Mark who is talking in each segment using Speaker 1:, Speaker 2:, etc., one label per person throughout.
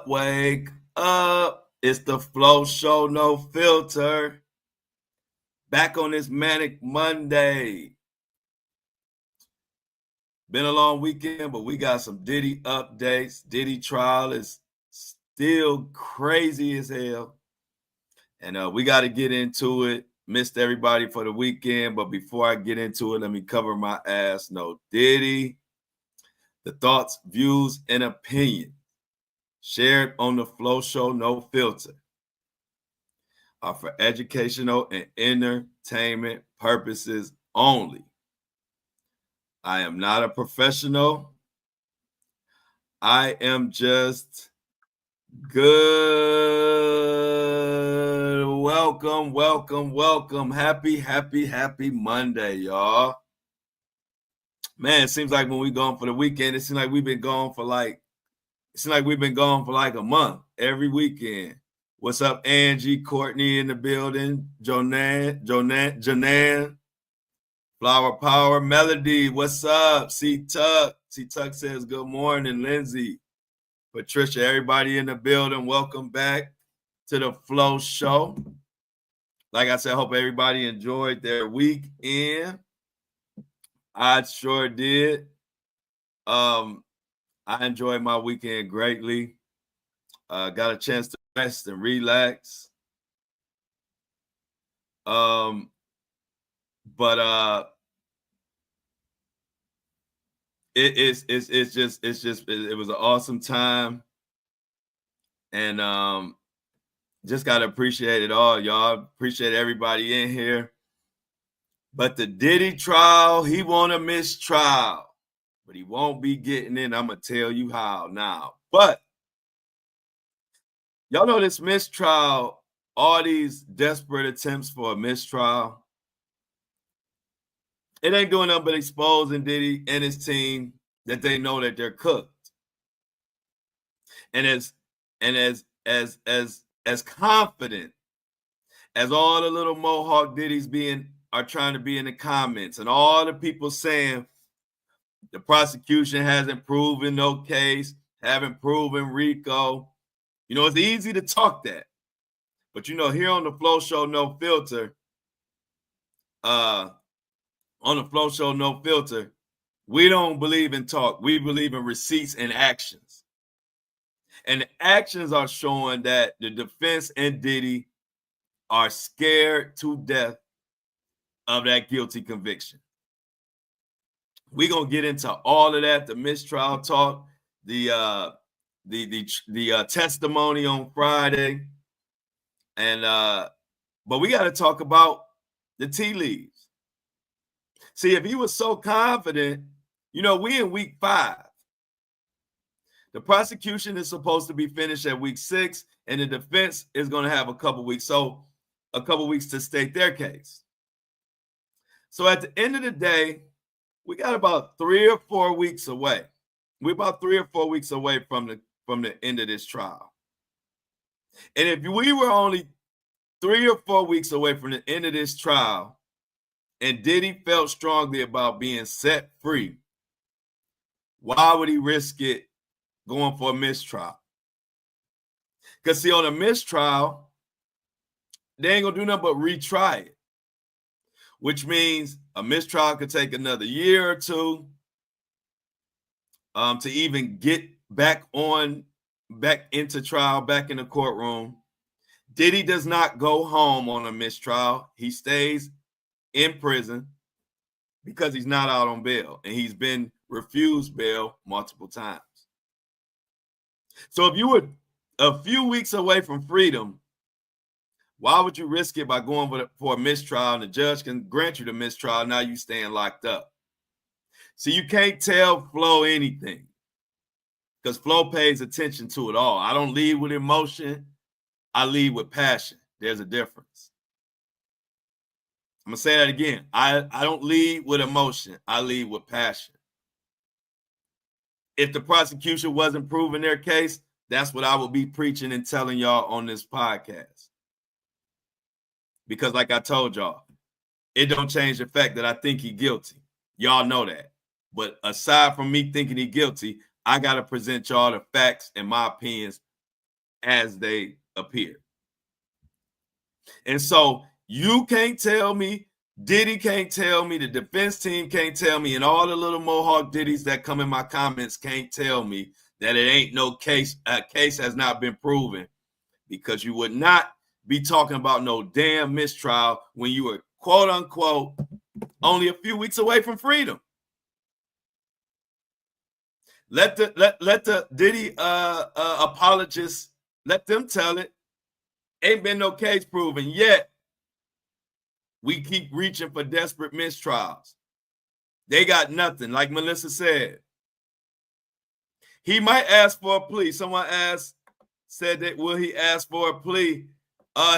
Speaker 1: up, wake up. It's the Flow Show, no filter. Back on this manic Monday. Been a long weekend, but we got some Diddy updates. Diddy trial is still crazy as hell. And we got to get into it. Missed everybody for the weekend, but before I get into it, let me cover my ass. No Diddy. The thoughts, views, and opinions shared on the Flow Show, no filter, are for educational and entertainment purposes only. I am not a professional. I am just good. Welcome, welcome, welcome. Happy Monday, y'all. Man, it seems like when we gone for the weekend, it seems like we've been gone for like a month every weekend. What's up, Angie, Courtney in the building, Janan, Flower Power, Melody, what's up? C-Tuck says good morning, Lindsay, Patricia, everybody in the building, welcome back to the Flow Show. Like I said, I hope everybody enjoyed their weekend. I sure did. I enjoyed my weekend greatly. Got a chance to rest and relax. It was an awesome time, and just gotta appreciate it all, y'all. Appreciate everybody in here. But the Diddy trial, he want a mistrial, but he won't be getting in. I'm gonna tell you how now. But y'all know this mistrial, all these desperate attempts for a mistrial, it ain't doing nothing but exposing Diddy and his team that they know that they're cooked. And as confident as all the little Mohawk Diddies are trying to be in the comments, and all the people saying the prosecution hasn't proven no case, haven't proven RICO. You know, it's easy to talk that. But, you know, here on the Flow Show, no filter, we don't believe in talk. We believe in receipts and actions. And the actions are showing that the defense and Diddy are scared to death of that guilty conviction. We're going to get into all of that, the mistrial talk, the testimony on Friday, but we got to talk about the tea leaves. See, if he was so confident, you know, we in week 5. The prosecution is supposed to be finished at week 6, and the defense is going to have a couple weeks to state their case. So at the end of the day, we got about 3 or 4 weeks away. We're about 3 or 4 weeks away from the end of this trial. And if we were only 3 or 4 weeks away from the end of this trial, and Diddy felt strongly about being set free, why would he risk it going for a mistrial? Because, see, on a mistrial, they ain't going to do nothing but retry it, which means a mistrial could take another year or two to even get back into trial, back in the courtroom. Diddy does not go home on a mistrial. He stays in prison because he's not out on bail, and he's been refused bail multiple times. So if you were a few weeks away from freedom, why would you risk it by going for a mistrial, and the judge can grant you the mistrial? Now you staying locked up. So you can't tell Flo anything because Flo pays attention to it all. I don't lead with emotion. I lead with passion. There's a difference. I'm going to say that again. I don't lead with emotion. I lead with passion. If the prosecution wasn't proving their case, that's what I would be preaching and telling y'all on this podcast. Because like I told y'all, it don't change the fact that I think he's guilty. Y'all know that. But aside from me thinking he's guilty, I got to present y'all the facts and my opinions as they appear. And so you can't tell me, Diddy can't tell me, the defense team can't tell me, and all the little Mohawk Diddies that come in my comments can't tell me that it ain't no case, a case has not been proven, because you would not be talking about no damn mistrial when you were, quote unquote, only a few weeks away from freedom. Let the Diddy apologists, let them tell it. Ain't been no case proven yet. We keep reaching for desperate mistrials. They got nothing. Like Melissa said, he might ask for a plea. Someone said that, will he ask for a plea?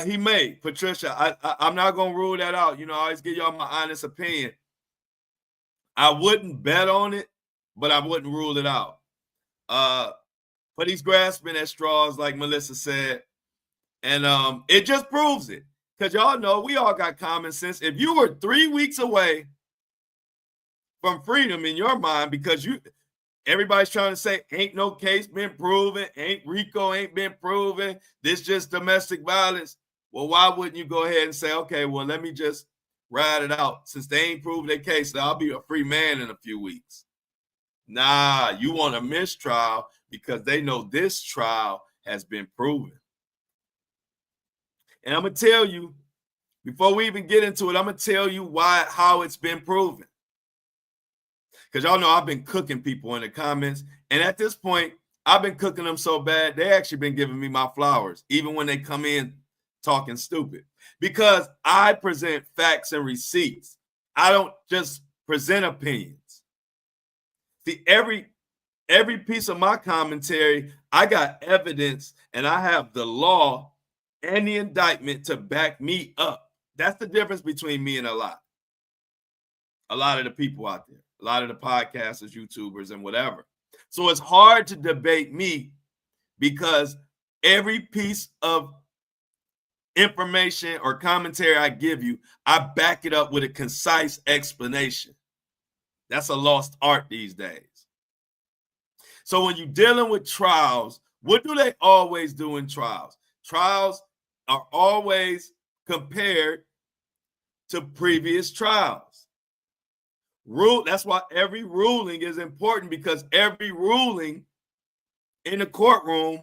Speaker 1: He may. Patricia, I'm not going to rule that out. You know, I always give y'all my honest opinion. I wouldn't bet on it, but I wouldn't rule it out. But he's grasping at straws, like Melissa said. And it just proves it. Because y'all know we all got common sense. If you were 3 weeks away from freedom in your mind, because everybody's trying to say ain't no case been proven, ain't RICO ain't been proven, this just domestic violence. Well, why wouldn't you go ahead and say, okay, well, let me just ride it out. Since they ain't proved their case, I'll be a free man in a few weeks. Nah, you want a mistrial because they know this trial has been proven. And I'm going to tell you, before we even get into it, I'm going to tell you how it's been proven. Because y'all know I've been cooking people in the comments. And at this point, I've been cooking them so bad, they actually been giving me my flowers, even when they come in talking stupid. Because I present facts and receipts. I don't just present opinions. See, every piece of my commentary, I got evidence, and I have the law and the indictment to back me up. That's the difference between me and a lot of the people out there, a lot of the podcasters, YouTubers, and whatever. So it's hard to debate me because every piece of information or commentary I give you, I back it up with a concise explanation. That's a lost art these days. So when you're dealing with trials, what do they always do in trials? Trials are always compared to previous trials. That's why every ruling is important, because every ruling in the courtroom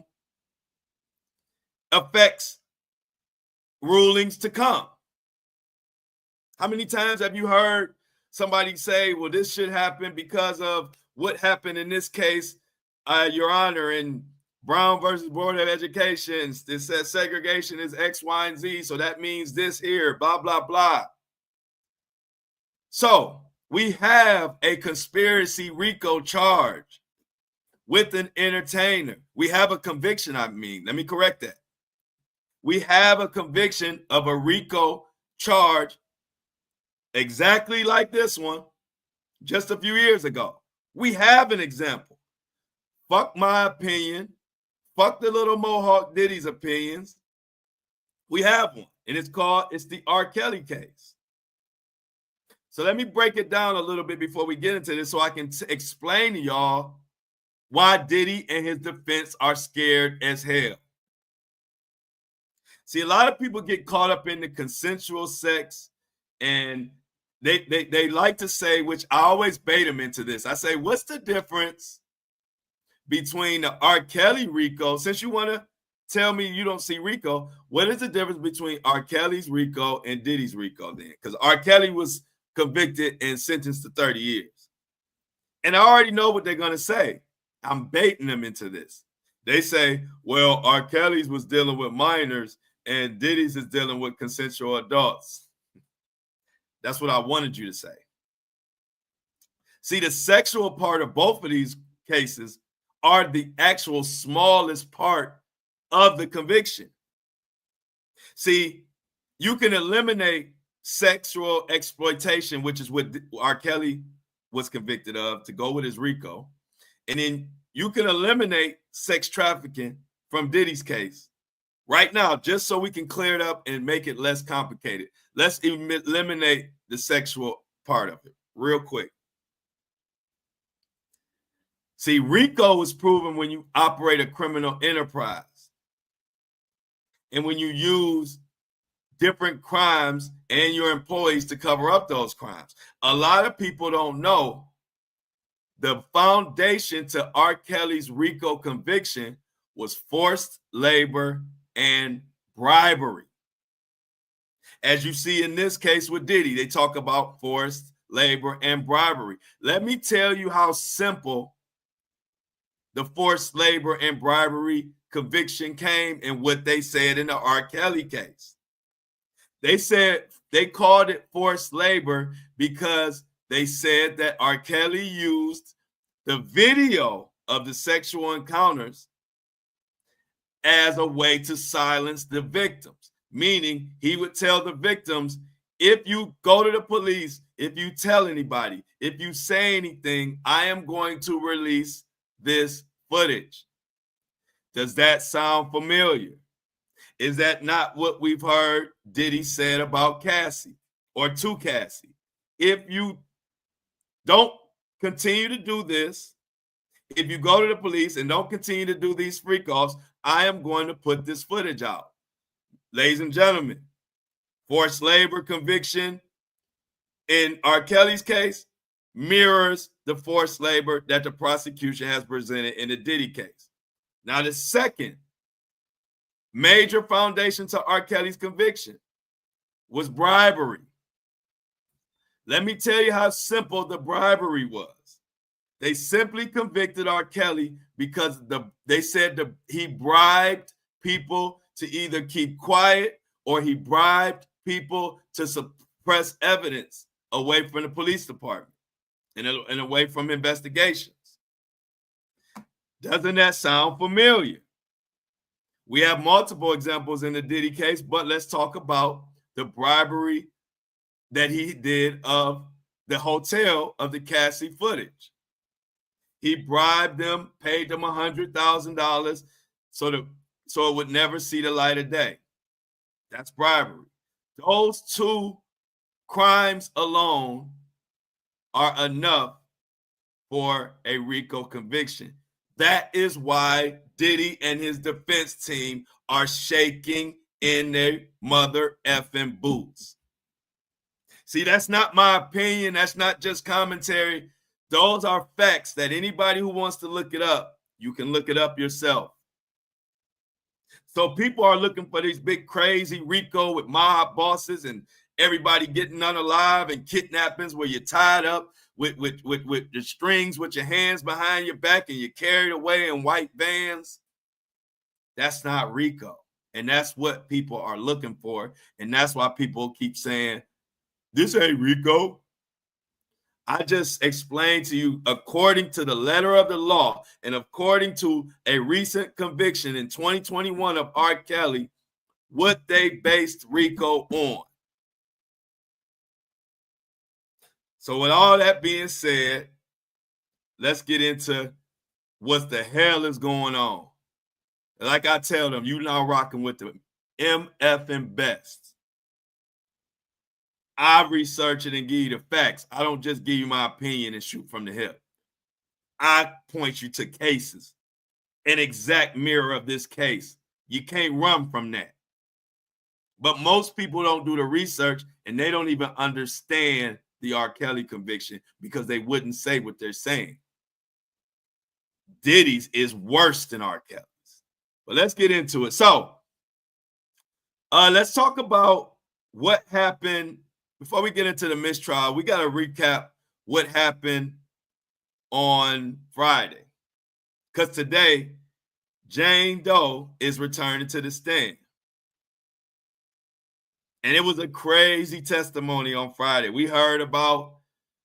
Speaker 1: affects rulings to come. How many times have you heard somebody say, well, this should happen because of what happened in this case, Your Honor, in Brown versus Board of Education, it says segregation is X, Y, and Z, so that means this here, blah, blah, blah. So we have a conspiracy RICO charge with an entertainer. We have a conviction, let me correct that. We have a conviction of a RICO charge exactly like this one just a few years ago. We have an example. Fuck my opinion. Fuck the little Mohawk Diddy's opinions. We have one, and it's the R. Kelly case. So let me break it down a little bit before we get into this so I can explain to y'all why Diddy and his defense are scared as hell. See, a lot of people get caught up in the consensual sex, and they like to say, which I always bait them into this. I say, what's the difference between the R. Kelly RICO? Since you want to tell me you don't see RICO, what is the difference between R. Kelly's RICO and Diddy's RICO then? Because R. Kelly was convicted and sentenced to 30 years. And I already know what they're going to say. I'm baiting them into this. They say, well, R. Kelly's was dealing with minors and Diddy's is dealing with consensual adults. That's what I wanted you to say. See, the sexual part of both of these cases are the actual smallest part of the conviction. See, you can eliminate sexual exploitation, which is what R. Kelly was convicted of, to go with his RICO. And then you can eliminate sex trafficking from Diddy's case right now, just so we can clear it up and make it less complicated. Let's eliminate the sexual part of it real quick. See, RICO is proven when you operate a criminal enterprise. and when you use different crimes and your employees to cover up those crimes. A lot of people don't know the foundation to R. Kelly's RICO conviction was forced labor and bribery. As you see in this case with Diddy, they talk about forced labor and bribery. Let me tell you how simple the forced labor and bribery conviction came and what they said in the R. Kelly case. They said they called it forced labor because they said that R. Kelly used the video of the sexual encounters as a way to silence the victims, meaning he would tell the victims, if you go to the police, if you tell anybody, if you say anything, I am going to release this footage. Does that sound familiar? Is that not what we've heard Diddy said about Cassie or to Cassie? If you don't continue to do this, if you go to the police and don't continue to do these freak-offs, I am going to put this footage out. Ladies and gentlemen, forced labor conviction in R. Kelly's case mirrors the forced labor that the prosecution has presented in the Diddy case. Now, the second major foundation to R. Kelly's conviction was bribery. Let me tell you how simple the bribery was. They simply convicted R. Kelly because they said he bribed people to either keep quiet or he bribed people to suppress evidence away from the police department and away from investigations. Doesn't that sound familiar? We have multiple examples in the Diddy case, but let's talk about the bribery that he did of the hotel of the Cassie footage. He bribed them, paid them $100,000 so it would never see the light of day. That's bribery. Those two crimes alone are enough for a RICO conviction. That is why Diddy and his defense team are shaking in their mother effing boots. See, that's not my opinion. That's not just commentary. Those are facts that anybody who wants to look it up, you can look it up yourself. So people are looking for these big crazy RICO with mob bosses and everybody getting unalive and kidnappings where you're tied up with the strings with your hands behind your back and you're carried away in white vans. That's not RICO. And that's what people are looking for. And that's why people keep saying, this ain't RICO. I just explained to you, according to the letter of the law and according to a recent conviction in 2021 of R. Kelly, what they based RICO on. So with all that being said, let's get into what the hell is going on. Like I tell them, you now rocking with the MF and best. I research it and give you the facts. I don't just give you my opinion and shoot from the hip. I point you to cases, an exact mirror of this case. You can't run from that. But most people don't do the research and they don't even understand the R. Kelly conviction because they wouldn't say what they're saying. Diddy's is worse than R. Kelly's. But let's get into it. So let's talk about what happened. Before we get into the mistrial, we got to recap what happened on Friday. Because today, Jane Doe is returning to the stand. And it was a crazy testimony on Friday. We heard about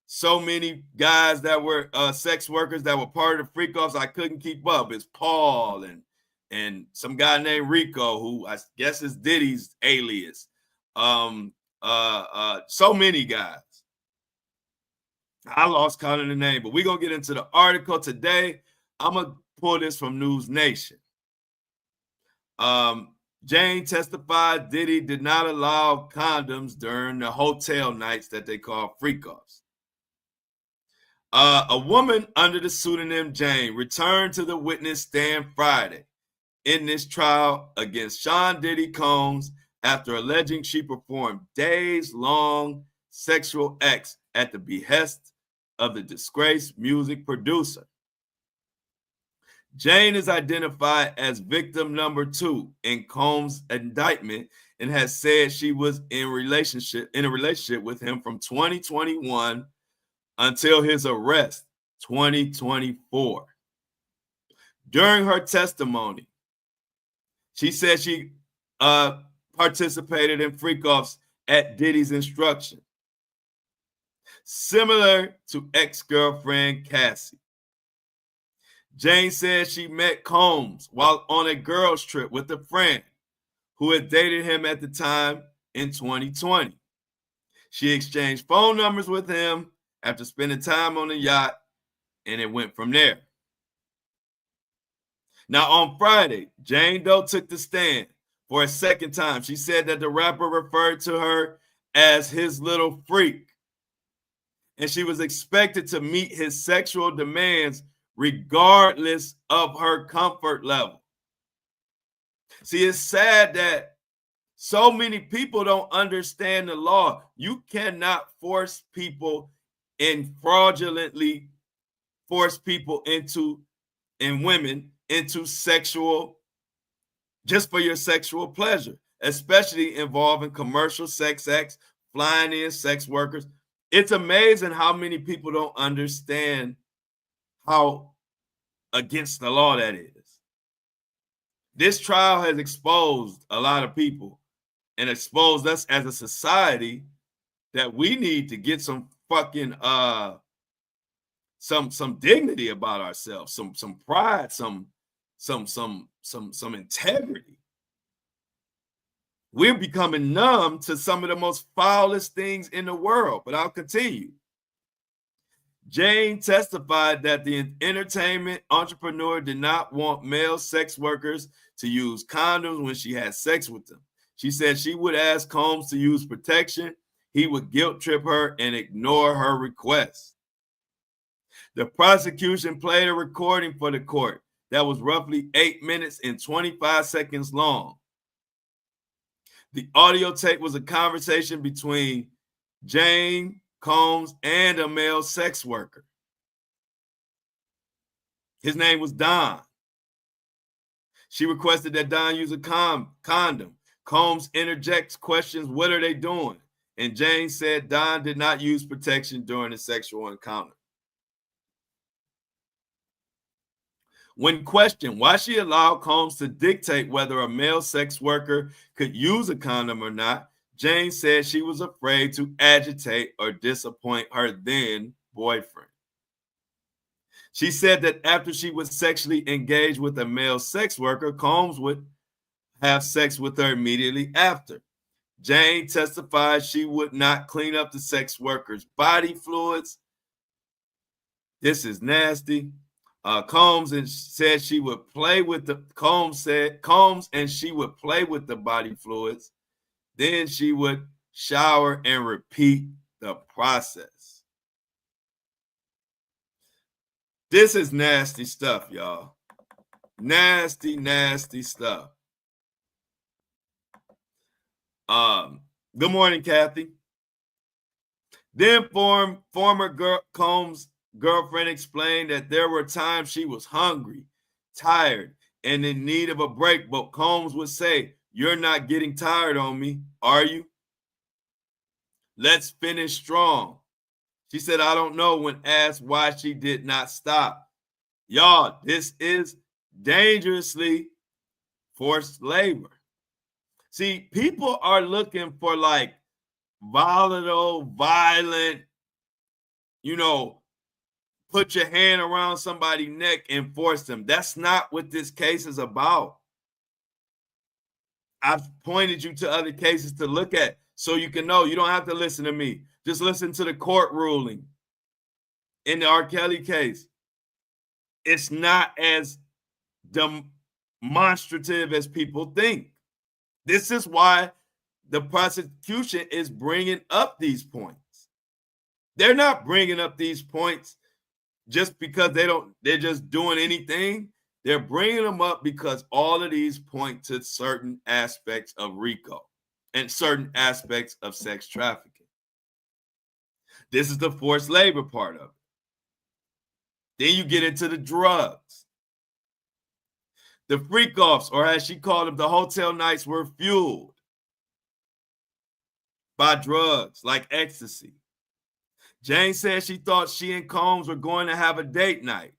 Speaker 1: so many guys that were sex workers that were part of the freak-offs. I couldn't keep up. It's Paul and some guy named Rico, who I guess is Diddy's alias. So many guys. I lost count of the name, but we're going to get into the article today. I'm going to pull this from News Nation. Jane testified Diddy did not allow condoms during the hotel nights that they call freak-offs. A woman under the pseudonym Jane returned to the witness stand Friday. in this trial against Sean Diddy Combs after alleging she performed days-long sexual acts at the behest of the disgraced music producer. Jane is identified as victim number 2 in Combs' indictment and has said she was in a relationship with him from 2021 until his arrest, 2024. During her testimony, she said she participated in freak-offs at Diddy's instruction, similar to ex-girlfriend Cassie. Jane said she met Combs while on a girls' trip with a friend who had dated him at the time in 2020. She exchanged phone numbers with him after spending time on the yacht, and it went from there. Now, on Friday, Jane Doe took the stand for a second time. She said that the rapper referred to her as his little freak, and she was expected to meet his sexual demands regardless of her comfort level. See, it's sad that so many people don't understand the law. You cannot force people and fraudulently force people and women into sexual, just for your sexual pleasure, especially involving commercial sex acts, flying in sex workers. It's amazing how many people don't understand how against the law that is. This trial has exposed a lot of people and exposed us as a society that we need to get some fucking some dignity about ourselves, some pride, some integrity. We're becoming numb to some of the most foulest things in the world, but I'll continue. Jane testified that the entertainment entrepreneur did not want male sex workers to use condoms when she had sex with them. She said she would ask Combs to use protection. He would guilt trip her and ignore her requests. The prosecution played a recording for the court that was roughly 8 minutes and 25 seconds long. The audio tape was a conversation between Jane, Combs, and a male sex worker. His name was Don. She requested that Don use a condom. Combs interjects questions, what are they doing? And Jane said Don did not use protection during the sexual encounter. When questioned why she allowed Combs to dictate whether a male sex worker could use a condom or not, Jane said she was afraid to agitate or disappoint her then boyfriend. She said that after she was sexually engaged with a male sex worker, Combs would have sex with her immediately after. Jane testified she would not clean up the sex worker's body fluids. This is nasty. Combs said she would play with the Combs and she would play with the body fluids. Then she would shower and repeat the process. This is nasty stuff, y'all. Nasty, nasty stuff. Good morning, Kathy. Then former Combs' girlfriend explained that there were times she was hungry, tired, and in need of a break, but Combs would say, "You're not getting tired on me, are you? Let's finish strong." She said, "I don't know," when asked why she did not stop. Y'all, this is dangerously forced labor. See, people are looking for like volatile, violent, put your hand around somebody's neck and force them. That's not what this case is about. I've pointed you to other cases to look at so you can know. You don't have to listen to me. Just listen to the court ruling in the R. Kelly case. It's not as demonstrative as people think. This is why the prosecution is bringing up these points. They're not bringing up these points just because they're just doing anything. They're bringing them up because all of these point to certain aspects of RICO and certain aspects of sex trafficking. This is the forced labor part of it. Then you get into the drugs. The freak-offs, or as she called them, the hotel nights, were fueled by drugs like ecstasy. Jane said she thought she and Combs were going to have a date night.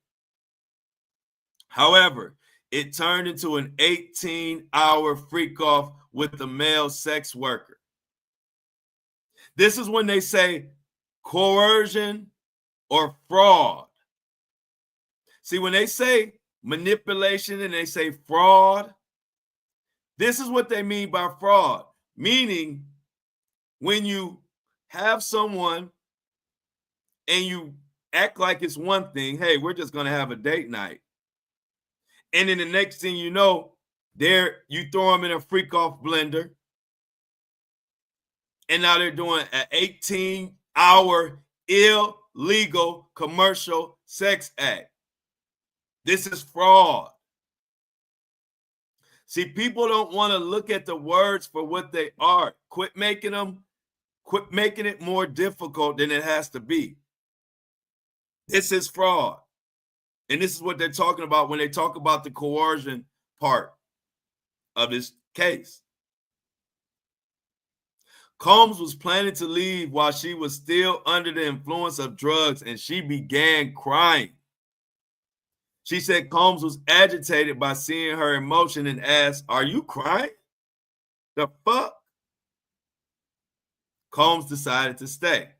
Speaker 1: However, it turned into an 18-hour freak-off with the male sex worker. This is when they say coercion or fraud. See, when they say manipulation and they say fraud, this is what they mean by fraud. Meaning, when you have someone and you act like it's one thing, hey, we're just going to have a date night. And then the next thing you know, you throw them in a freak-off blender. And now they're doing an 18-hour illegal commercial sex act. This is fraud. See, people don't want to look at the words for what they are. Quit making it more difficult than it has to be. This is fraud. And this is what they're talking about when they talk about the coercion part of this case. Combs was planning to leave while she was still under the influence of drugs, and she began crying. She said Combs was agitated by seeing her emotion and asked, "Are you crying? The fuck?" Combs decided to stay.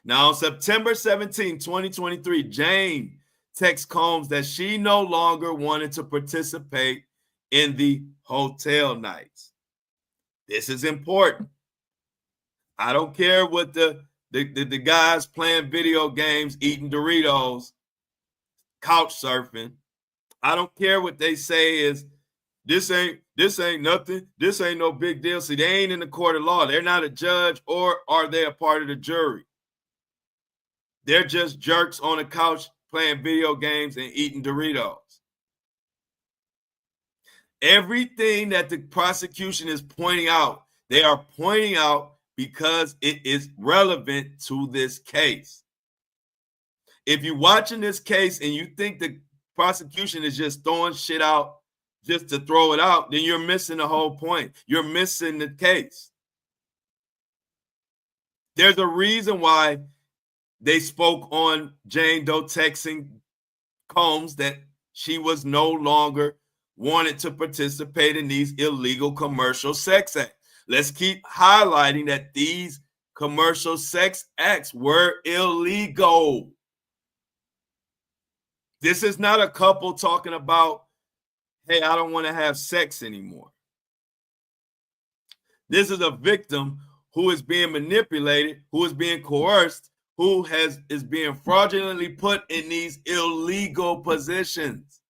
Speaker 1: Now, on September 17, 2023, Jane texts Combs that she no longer wanted to participate in the hotel nights. This is important. I don't care what the guys playing video games, eating Doritos, couch surfing. I don't care what they say is this ain't nothing. This ain't no big deal. See, they ain't in the court of law. They're not a judge, or are they a part of the jury? They're just jerks on a couch playing video games and eating Doritos. Everything that the prosecution is pointing out, they are pointing out because it is relevant to this case. If you're watching this case and you think the prosecution is just throwing shit out just to throw it out, then you're missing the whole point. You're missing the case. There's a reason why they spoke on Jane Doe texting Combs that she was no longer wanted to participate in these illegal commercial sex acts. Let's keep highlighting that these commercial sex acts were illegal. This is not a couple talking about, hey, I don't want to have sex anymore. This is a victim who is being manipulated, who is being coerced, who is being fraudulently put in these illegal positions.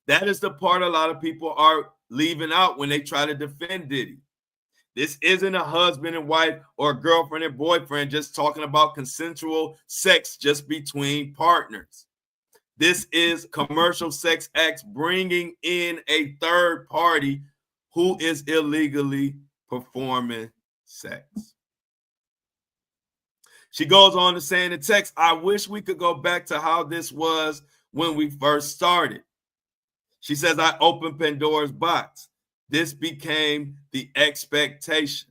Speaker 1: That is the part a lot of people are leaving out when they try to defend Diddy. This isn't a husband and wife or a girlfriend and boyfriend just talking about consensual sex just between partners. This is commercial sex acts bringing in a third party who is illegally performing sex. She goes on to say in the text, "I wish we could go back to how this was when we first started." She says, "I opened Pandora's box. This became the expectation."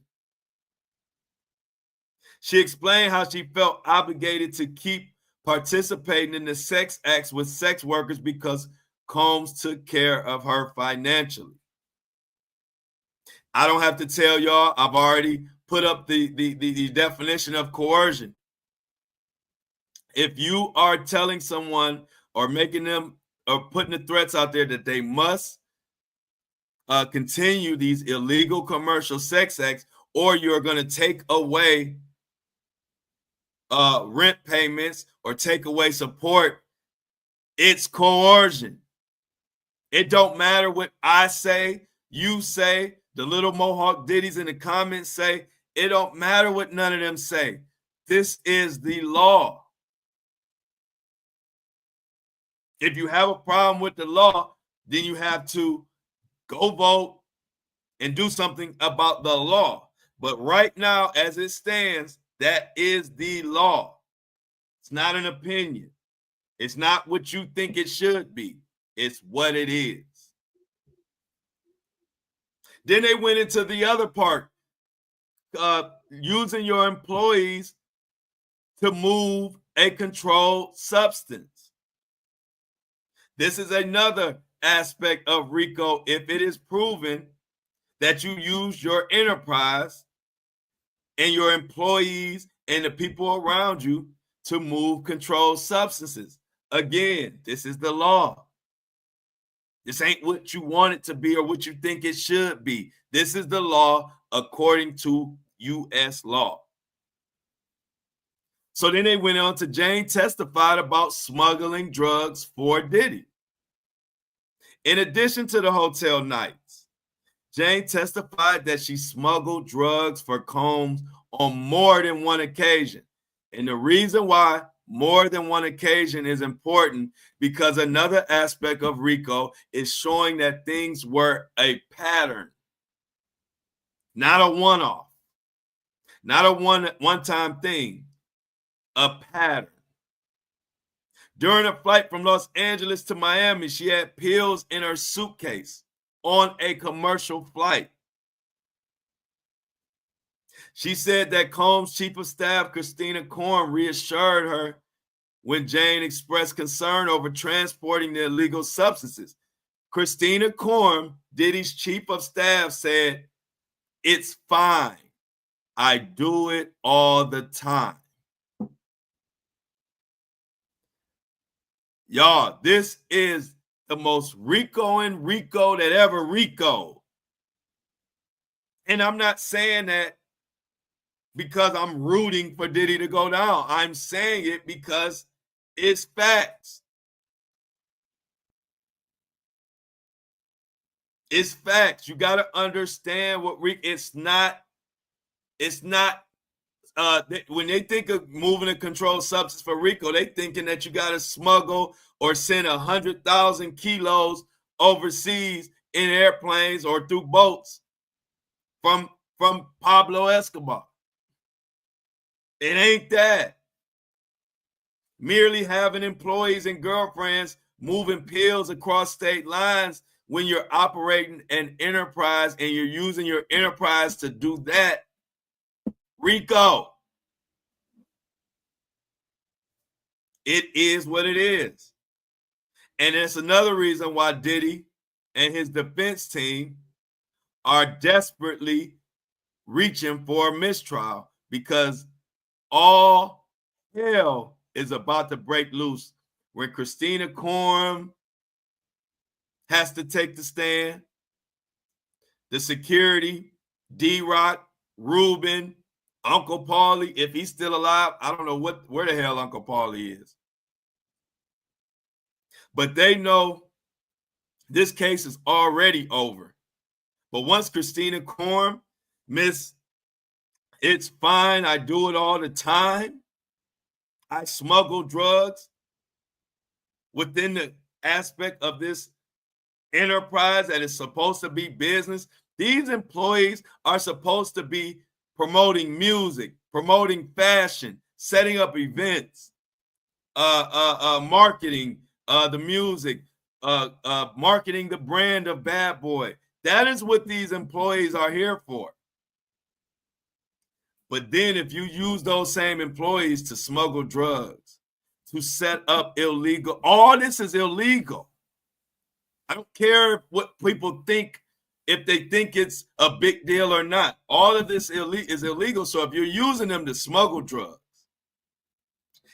Speaker 1: She explained how she felt obligated to keep participating in the sex acts with sex workers because Combs took care of her financially. I don't have to tell y'all, I've already put up the definition of coercion. If you are telling someone or making them or putting the threats out there that they must continue these illegal commercial sex acts, or you're going to take away rent payments or take away support, it's coercion. It don't matter what I say, you say, the little Mohawk Diddies in the comments say. It don't matter what none of them say. This is the law. If you have a problem with the law, then you have to go vote and do something about the law. But right now, as it stands, that is the law. It's not an opinion. It's not what you think it should be. It's what it is. Then they went into the other part, using your employees to move a controlled substance. This is another aspect of RICO if it is proven that you use your enterprise and your employees and the people around you to move controlled substances. Again, this is the law. This ain't what you want it to be or what you think it should be. This is the law according to U.S. law. So then they went on to Jane testified about smuggling drugs for Diddy. In addition to the hotel nights, Jane testified that she smuggled drugs for Combs on more than one occasion. And the reason why more than one occasion is important because another aspect of RICO is showing that things were a pattern, not a one-off, not a one-time thing, a pattern. During a flight from Los Angeles to Miami, she had pills in her suitcase on a commercial flight. She said that Combs' chief of staff, Christina Courtroom, reassured her when Jane expressed concern over transporting the illegal substances. Christina Courtroom, Diddy's chief of staff, said, "It's fine. I do it all the time." Y'all, this is the most RICO that ever RICO. And I'm not saying that because I'm rooting for Diddy to go down. I'm saying it because it's facts. It's facts. You got to understand what RICO, it's not when they think of moving a controlled substance for RICO, they thinking that you got to smuggle or send 100,000 kilos overseas in airplanes or through boats from Pablo Escobar. It ain't that. Merely having employees and girlfriends moving pills across state lines when you're operating an enterprise and you're using your enterprise to do that, RICO. It is what it is. And it's another reason why Diddy and his defense team are desperately reaching for a mistrial, because all hell is about to break loose when Christina Courtroom has to take the stand. The security, D-Rock, Ruben, Uncle Paulie, if he's still alive, I don't know where the hell Uncle Paulie is. But they know this case is already over. But once Christina Courtroom, Miss, it's fine, I do it all the time, I smuggle drugs within the aspect of this enterprise that is supposed to be business. These employees are supposed to be promoting music, promoting fashion, setting up events, marketing the music, marketing the brand of Bad Boy. That is what these employees are here for. But then if you use those same employees to smuggle drugs, to set up illegal, all this is illegal. I don't care what people think, if they think it's a big deal or not. All of this is illegal. So if you're using them to smuggle drugs,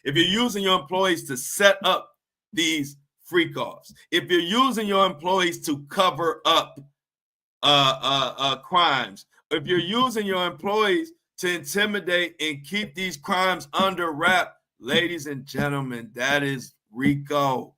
Speaker 1: if you're using your employees to set up these freak-offs, if you're using your employees to cover up crimes, if you're using your employees to intimidate and keep these crimes under wrap, ladies and gentlemen, that is RICO.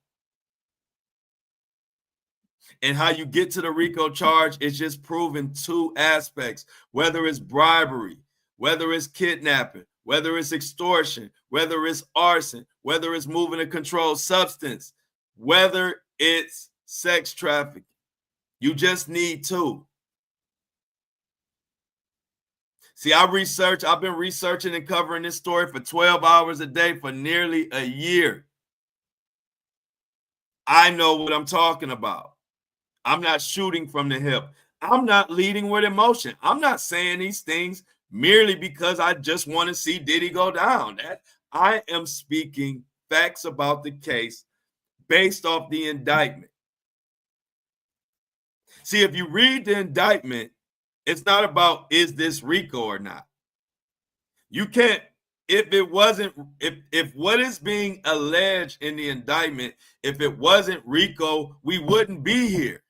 Speaker 1: And how you get to the RICO charge is just proving two aspects, whether it's bribery, whether it's kidnapping, whether it's extortion, whether it's arson, whether it's moving a controlled substance. whether it's sex trafficking. You just need to. See, I've been researching and covering this story for 12 hours a day for nearly a year. I know what I'm talking about. I'm not shooting from the hip. I'm not leading with emotion. I'm not saying these things merely because I just want to see Diddy go down. I am speaking facts about the case based off the indictment. See, if you read the indictment, it's not about is this RICO or not. You can't, if what is being alleged in the indictment, if it wasn't RICO, we wouldn't be here.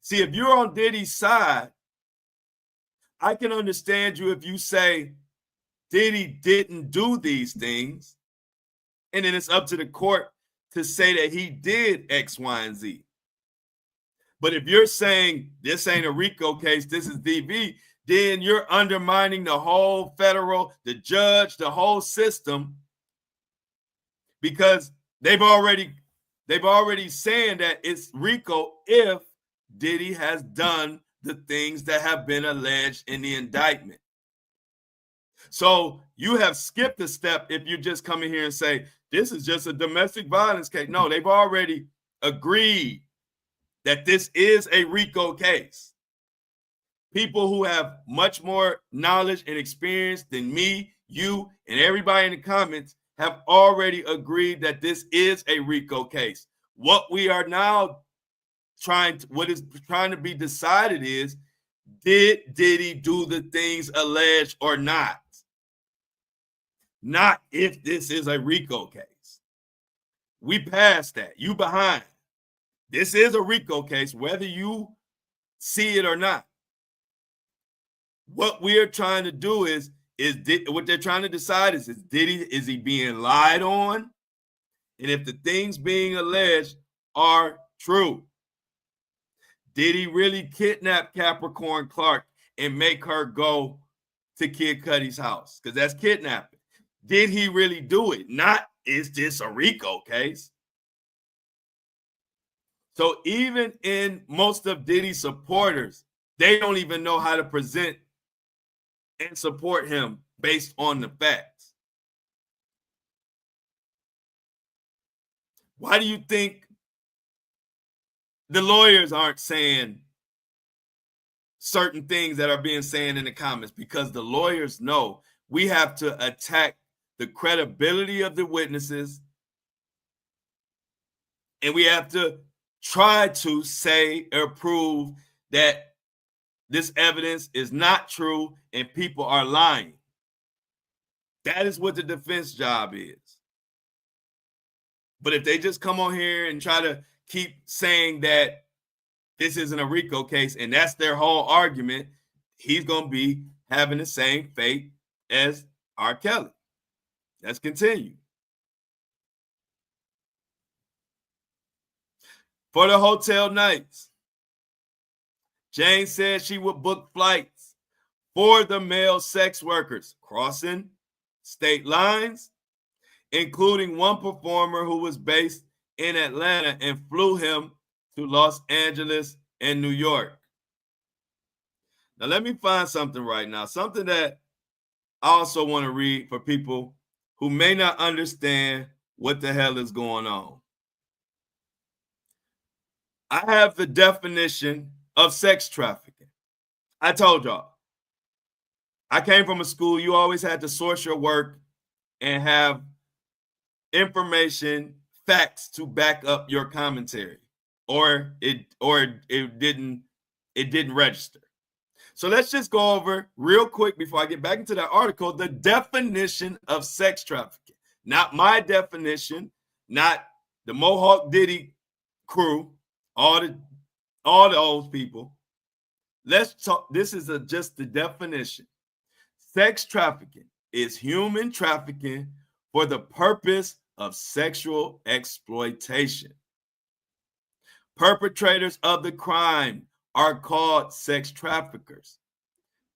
Speaker 1: See, if you're on Diddy's side, I can understand you if you say Diddy didn't do these things, and then it's up to the court to say that he did X, Y, and Z. But if you're saying this ain't a RICO case, this is DV, then you're undermining the whole the judge, the whole system, because they've already saying that it's RICO if Diddy has done the things that have been alleged in the indictment. So you have skipped a step if you just come in here and say, this is just a domestic violence case. No, they've already agreed that this is a RICO case. People who have much more knowledge and experience than me, you, and everybody in the comments have already agreed that this is a RICO case. What we are now what is trying to be decided is, did Diddy do the things alleged or not? Not if this is a RICO case. We passed that. You behind. This is a RICO case, whether you see it or not. What we're trying to do is what they're trying to decide is Diddy, is he being lied on? And if the things being alleged are true, did he really kidnap Capricorn Clark and make her go to Kid Cudi's house? Because that's kidnapping. Did he really do it? Not, is this a RICO case? So even in most of Diddy's supporters, they don't even know how to present and support him based on the facts. Why do you think the lawyers aren't saying certain things that are being said in the comments? Because the lawyers know we have to attack the credibility of the witnesses, and we have to try to say or prove that this evidence is not true and people are lying. That is what the defense job is. But if they just come on here and try to keep saying that this isn't a RICO case and that's their whole argument, he's going to be having the same fate as R. Kelly. Let's continue. For the hotel nights, Jane said she would book flights for the male sex workers crossing state lines, including one performer who was based in Atlanta and flew him to Los Angeles and New York. Now, let me find something right now, something that I also want to read for people who may not understand what the hell is going on. I have the definition of sex trafficking. I told y'all, I came from a school, you always had to source your work and have information, facts to back up your commentary, or it didn't register. So let's just go over real quick before I get back into that article, the definition of sex trafficking. Not my definition, not the Mohawk Diddy crew, all those people. Let's talk. This is just the definition. Sex trafficking is human trafficking for the purpose of sexual exploitation. Perpetrators of the crime are called sex traffickers.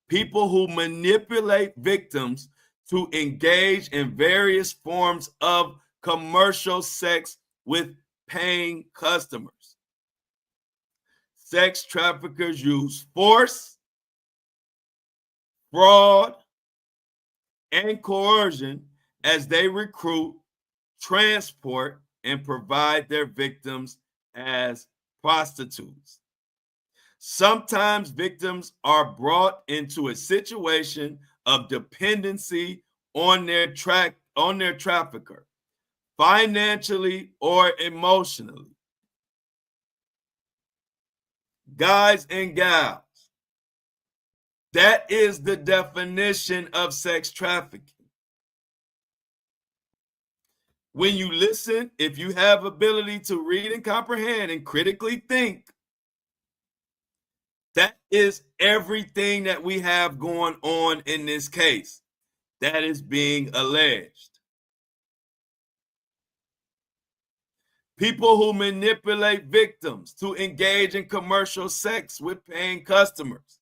Speaker 1: People who manipulate victims to engage in various forms of commercial sex with paying customers. Sex traffickers use force, fraud, and coercion as they recruit, transport, and provide their victims as prostitutes. Sometimes victims are brought into a situation of dependency on their trafficker, financially or emotionally. Guys and gals, that is the definition of sex trafficking. When you listen, if you have ability to read and comprehend and critically think, that is everything that we have going on in this case that is being alleged. People who manipulate victims to engage in commercial sex with paying customers.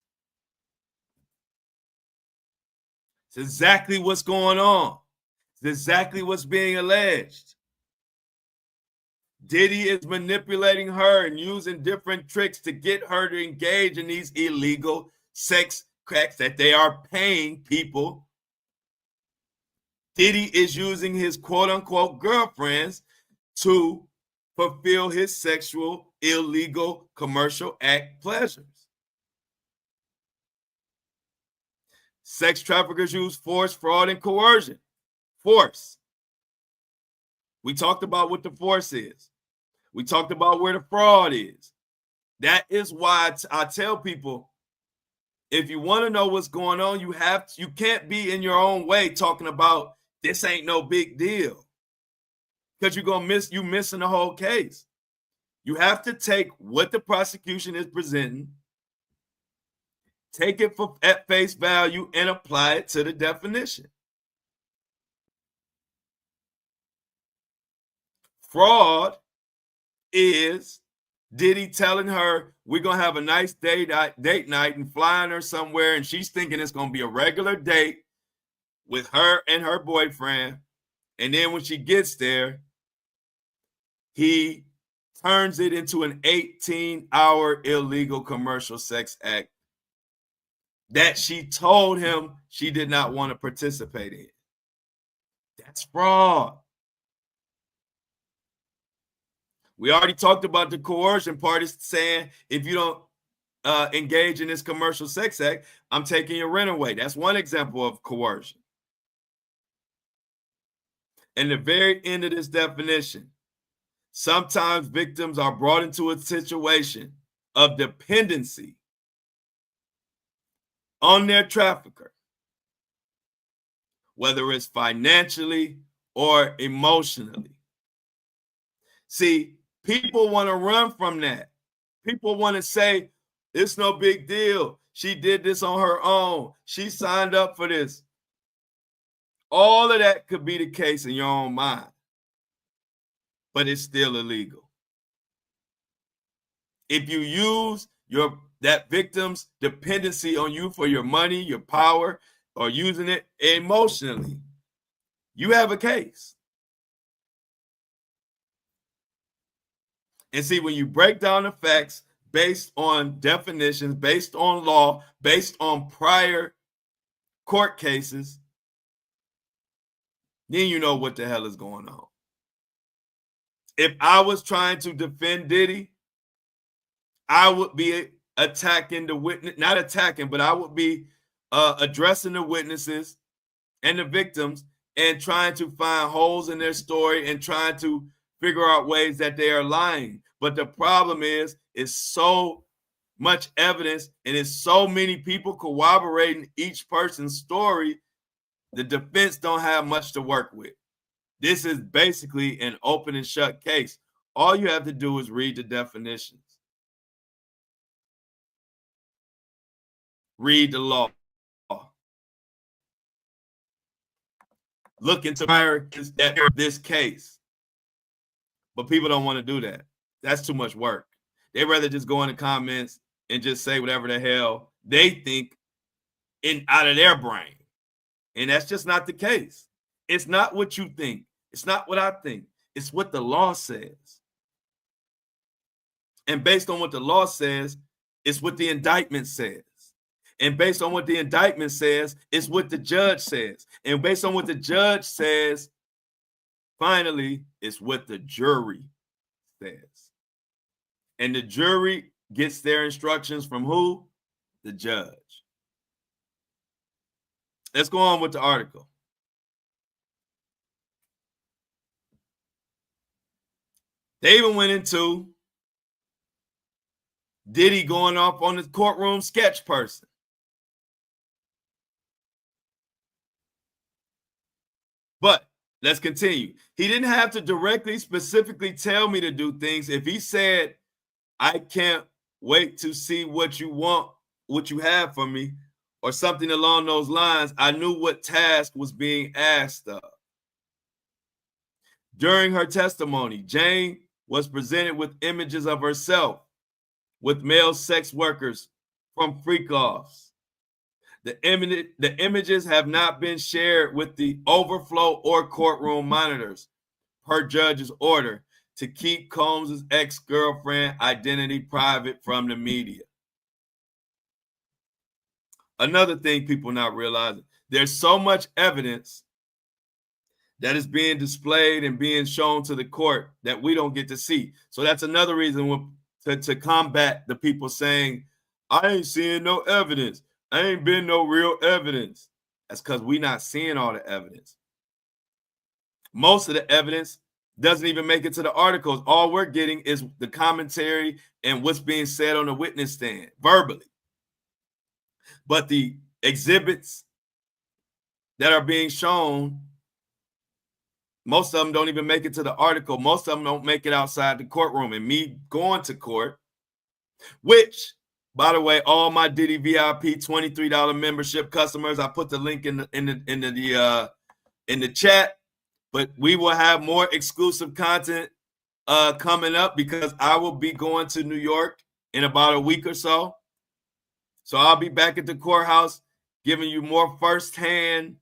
Speaker 1: It's exactly what's going on. It's exactly what's being alleged. Diddy is manipulating her and using different tricks to get her to engage in these illegal sex cracks that they are paying people. Diddy is using his quote-unquote girlfriends to fulfill his sexual, illegal, commercial act pleasures. Sex traffickers use force, fraud, and coercion. Force. We talked about what the force is. We talked about where the fraud is. That is why I tell people, if you want to know what's going on, you can't be in your own way talking about this ain't no big deal, because you're missing the whole case. You have to take what the prosecution is presenting, take it at face value, and apply it to the definition. Fraud is Diddy telling her we're going to have a nice date night and flying her somewhere, and she's thinking it's going to be a regular date with her and her boyfriend. And then when she gets there, he turns it into an 18-hour illegal commercial sex act that she told him she did not want to participate in. That's fraud. We already talked about the coercion part. Is saying if you don't engage in this commercial sex act, I'm taking your rent away. That's one example of coercion. And the very end of this definition, sometimes victims are brought into a situation of dependency on their trafficker, whether it's financially or emotionally. See, people want to run from that. People want to say, it's no big deal. She did this on her own. She signed up for this. All of that could be the case in your own mind, but it's still illegal. If you use that victim's dependency on you for your money, your power, or using it emotionally, you have a case. And see, when you break down the facts based on definitions, based on law, based on prior court cases, then you know what the hell is going on. If I was trying to defend Diddy, I would be attacking the witness, not attacking, but I would be addressing the witnesses and the victims and trying to find holes in their story and trying to figure out ways that they are lying. But the problem is so much evidence and it's so many people corroborating each person's story, the defense don't have much to work with. This is basically an open and shut case. All you have to do is read the definitions. Read the law. Look into this case. But people don't want to do that. That's too much work. They'd rather just go in the comments and just say whatever the hell they think out of their brain. And that's just not the case. It's not what you think. It's not what I think. It's what the law says. And based on what the law says, it's what the indictment says. And based on what the indictment says, it's what the judge says. And based on what the judge says, finally, it's what the jury says. And the jury gets their instructions from who? The judge. Let's go on with the article. They even went into Diddy going off on the courtroom sketch person. But let's continue. He didn't have to directly, specifically tell me to do things. If he said, I can't wait to see what you want, what you have for me, or something along those lines, I knew what task was being asked of. During her testimony, Jane was presented with images of herself with male sex workers from freak-offs. The images have not been shared with the overflow or courtroom monitors per judge's order to keep Combs' ex-girlfriend identity private from the media. Another thing people not realizing, there's so much evidence that is being displayed and being shown to the court that we don't get to see. So that's another reason to combat the people saying, I ain't seeing no evidence. I ain't been no real evidence. That's because we're not seeing all the evidence. Most of the evidence doesn't even make it to the articles. All we're getting is the commentary and what's being said on the witness stand verbally. But the exhibits that are being shown, most of them don't even make it to the article. Most of them don't make it outside the courtroom. And me going to court, which, by the way, all my Diddy VIP $23 membership customers, I put the link in the chat. But we will have more exclusive content coming up because I will be going to New York in about a week or so. So I'll be back at the courthouse giving you more firsthand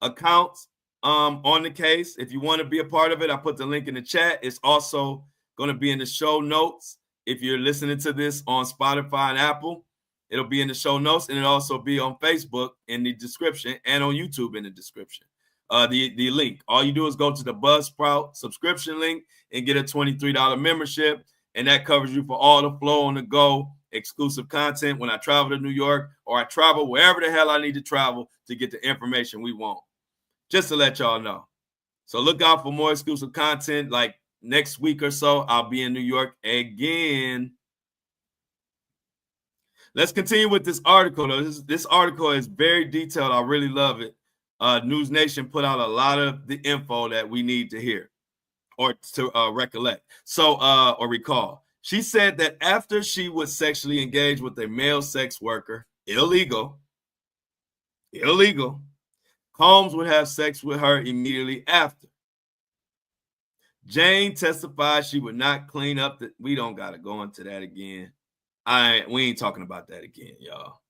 Speaker 1: accounts on the case. If you want to be a part of it, I put the link in the chat. It's also going to be in the show notes. If you're listening to this on Spotify and Apple, it'll be in the show notes, and it'll also be on Facebook in the description and on YouTube in the description. The link. All you do is go to the Buzzsprout subscription link and get a $23 membership, and that covers you for all the flow on the go exclusive content when I travel to New York or I travel wherever the hell I need to travel to get the information we want. Just to let y'all know. So look out for more exclusive content. Like next week or so, I'll be in New York again. Let's continue with this article. This article is very detailed. I really love it. News Nation put out a lot of the info that we need to hear or to recollect. Or recall. She said that after she was sexually engaged with a male sex worker, illegal, Combs would have sex with her immediately after. Jane testified she would not clean up the. We don't gotta go into that again. We ain't talking about that again, y'all.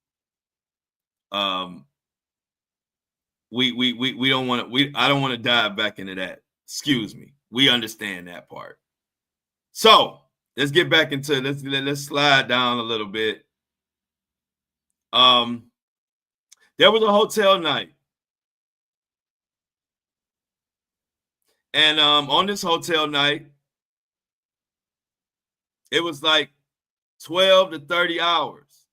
Speaker 1: We don't want to. I don't want to dive back into that. Excuse me. We understand that part. So let's get back into let's slide down a little bit. There was a hotel night. And on this hotel night, it was like 12 to 30 hours.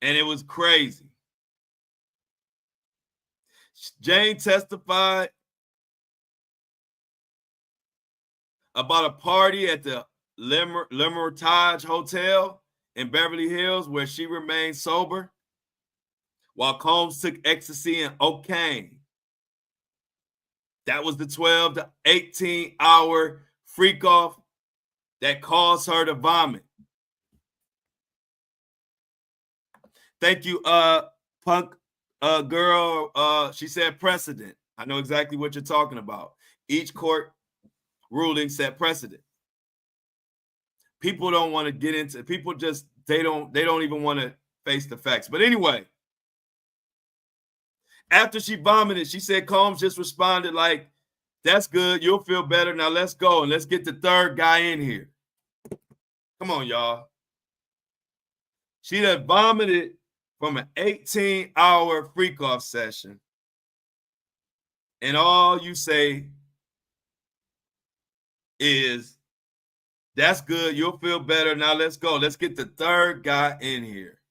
Speaker 1: And it was crazy. Jane testified about a party at the L'Hermitage Hotel in Beverly Hills where she remained sober while Combs took ecstasy and cocaine. That was the 12 to 18-hour freak-off that caused her to vomit. Thank you, punk girl. She said precedent. I know exactly what you're talking about. Each court ruling set precedent. People don't want to get into. People just they don't even want to face the facts. But anyway, After she vomited, she said Combs just responded like, "That's good. You'll feel better. Now let's go and let's get the third guy in here." Come on, y'all. She done vomited from an 18-hour freak-off session. And all you say is, "That's good. You'll feel better. Now let's go. Let's get the third guy in here."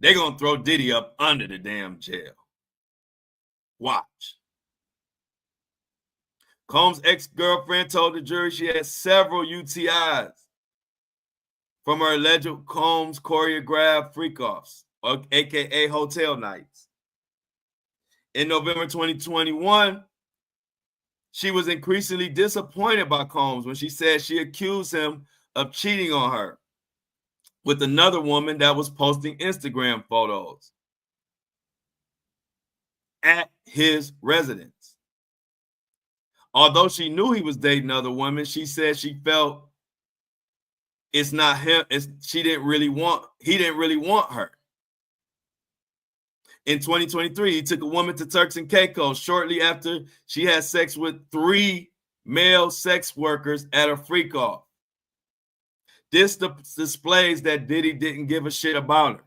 Speaker 1: They're going to throw Diddy up under the damn jail. Watch. Combs' ex-girlfriend told the jury she had several UTIs from her alleged Combs choreographed freak-offs, aka hotel nights. In November 2021, she was increasingly disappointed by Combs when she said she accused him of cheating on her with another woman that was posting Instagram photos at his residence. Although she knew he was dating other women, she said she felt it's not him. He didn't really want her. In 2023, he took a woman to Turks and Caicos shortly after she had sex with 3 male sex workers at a freak-off. This displays that Diddy didn't give a shit about her.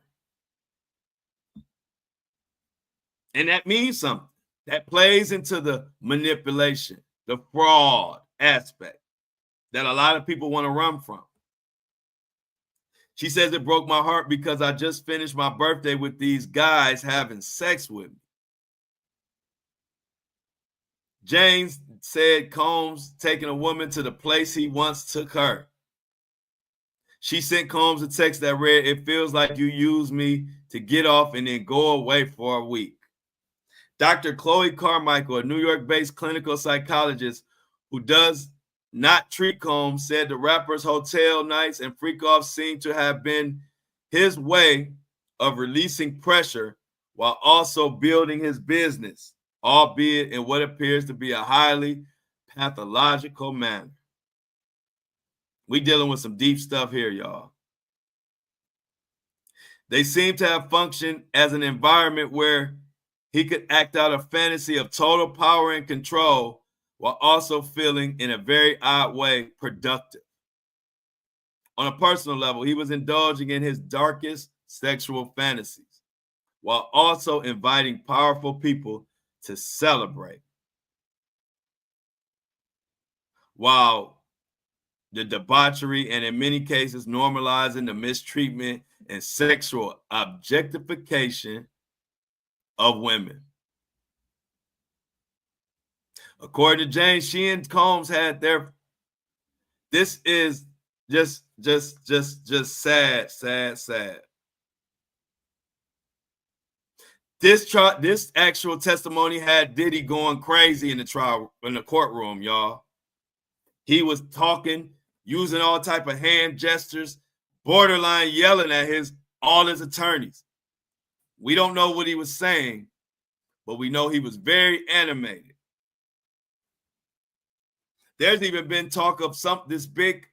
Speaker 1: And that means something. That plays into the manipulation, the fraud aspect that a lot of people want to run from. She says it broke my heart because I just finished my birthday with these guys having sex with me. James said Combs taking a woman to the place he once took her. She sent Combs a text that read, "It feels like you use me to get off and then go away for a week." Dr. Chloe Carmichael, a New York-based clinical psychologist who does not treat Combs, said the rapper's hotel nights and freak-offs seem to have been his way of releasing pressure while also building his business, albeit in what appears to be a highly pathological manner. We dealing with some deep stuff here, y'all. They seem to have functioned as an environment where he could act out a fantasy of total power and control while also feeling, in a very odd way, productive. On a personal level, he was indulging in his darkest sexual fantasies while also inviting powerful people to celebrate. While the debauchery and in many cases normalizing the mistreatment and sexual objectification of women. According to James, she and Combs had their. This is just sad. This actual testimony had Diddy going crazy in the trial, in the courtroom, y'all. He was talking, using all type of hand gestures, borderline yelling at all his attorneys. We don't know what he was saying, but we know he was very animated. There's even been talk of this big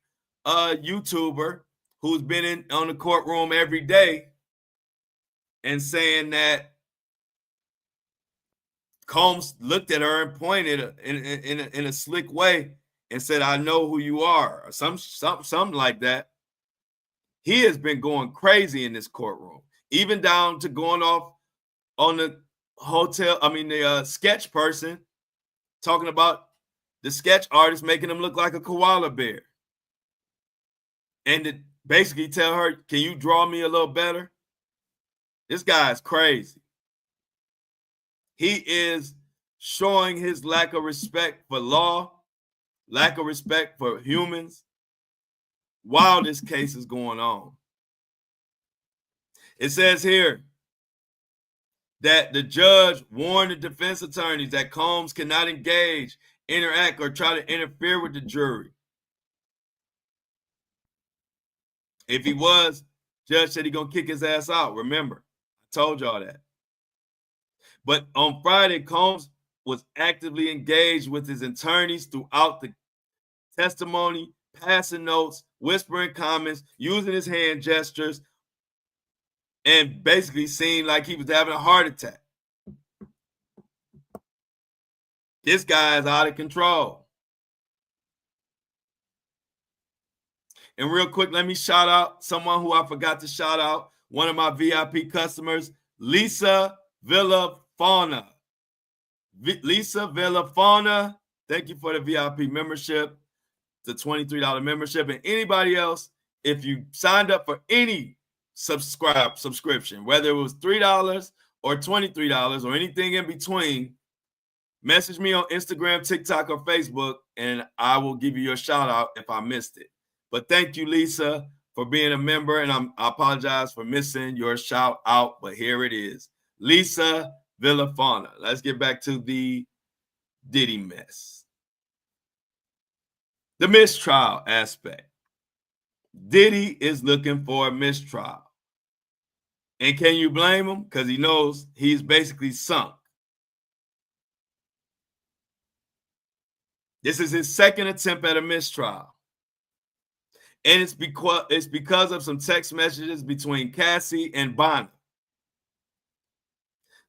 Speaker 1: YouTuber who's been on the courtroom every day and saying that Combs looked at her and pointed in a slick way and said, "I know who you are," or something like that. He has been going crazy in this courtroom, even down to going off on the sketch person, talking about the sketch artist making him look like a koala bear. And to basically tell her, "Can you draw me a little better?" This guy is crazy. He is showing his lack of respect for law, lack of respect for humans while this case is going on. It says here that the judge warned the defense attorneys that Combs cannot engage, interact, or try to interfere with the jury. If he was, judge said he's going to kick his ass out. Remember, I told y'all that. But on Friday, Combs was actively engaged with his attorneys throughout the testimony, passing notes, whispering comments, using his hand gestures, and basically seemed like he was having a heart attack. This guy is out of control. And real quick, let me shout out someone who I forgot to shout out, one of my VIP customers, Lisa Villafauna. Lisa Villafauna, thank you for the VIP membership, the $23 membership. And anybody else, if you signed up for any subscription, whether it was $3 or $23 or anything in between, message me on Instagram, TikTok, or Facebook, and I will give you your shout out if I missed it. But thank you, Lisa, for being a member, and I apologize for missing your shout out, but here it is. Lisa Villafauna. Let's get back to the Diddy mess. The mistrial aspect. Diddy is looking for a mistrial. And can you blame him? Because he knows he's basically sunk. This is his second attempt at a mistrial. And it's because of some text messages between Cassie and Bonner.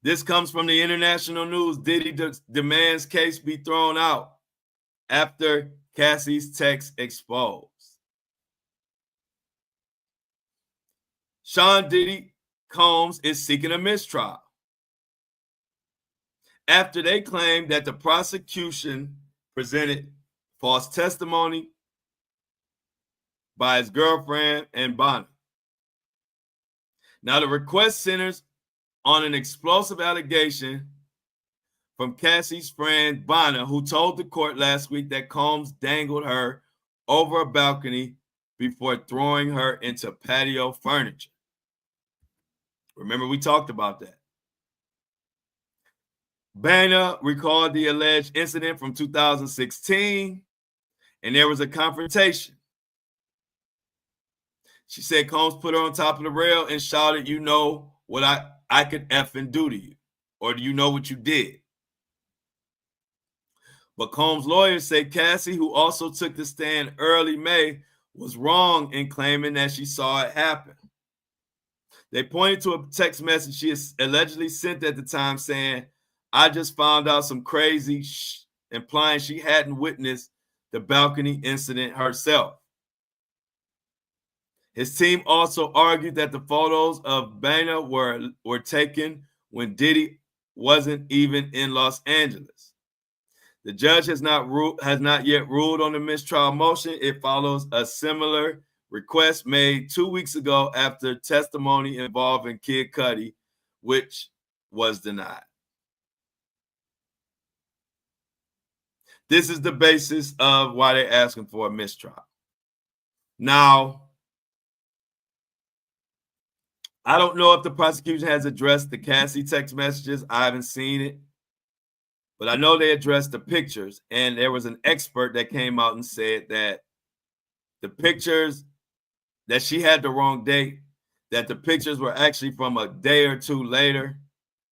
Speaker 1: This comes from the international news. Diddy demands case be thrown out after Cassie's text exposed. Sean Diddy Combs is seeking a mistrial after they claimed that the prosecution presented false testimony by his girlfriend and Bonner. Now, the request centers on an explosive allegation from Cassie's friend Bonner, who told the court last week that Combs dangled her over a balcony before throwing her into patio furniture. Remember, we talked about that. Bonner recalled the alleged incident from 2016, and there was a confrontation. She said Combs put her on top of the rail and shouted, "You know what I could effing do to you, or do you know what you did?" But Combs' lawyers say Cassie, who also took the stand early May, was wrong in claiming that she saw it happen. They pointed to a text message she allegedly sent at the time saying, "I just found out some crazy implying she hadn't witnessed the balcony incident herself. His team also argued that the photos of Bonner were taken when Diddy wasn't even in Los Angeles. The judge has not yet ruled on the mistrial motion. It follows a similar request made 2 weeks ago after testimony involving Kid Cudi, which was denied. This is the basis of why they're asking for a mistrial. Now, I don't know if the prosecution has addressed the Cassie text messages. I haven't seen it. But I know they addressed the pictures, and there was an expert that came out and said that the pictures, that she had the wrong date, that the pictures were actually from a day or two later,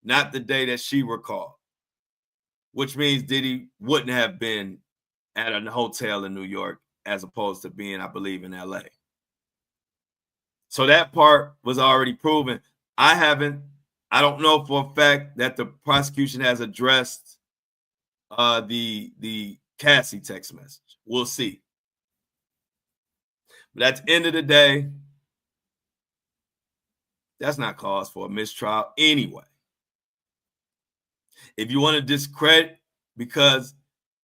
Speaker 1: not the day that she recalled, which means Diddy wouldn't have been at a hotel in New York as opposed to being, I believe, in LA. So that part was already proven. I don't know for a fact that the prosecution has addressed the Cassie text message. We'll see. But at the end of the day, that's not cause for a mistrial anyway. If you want to discredit because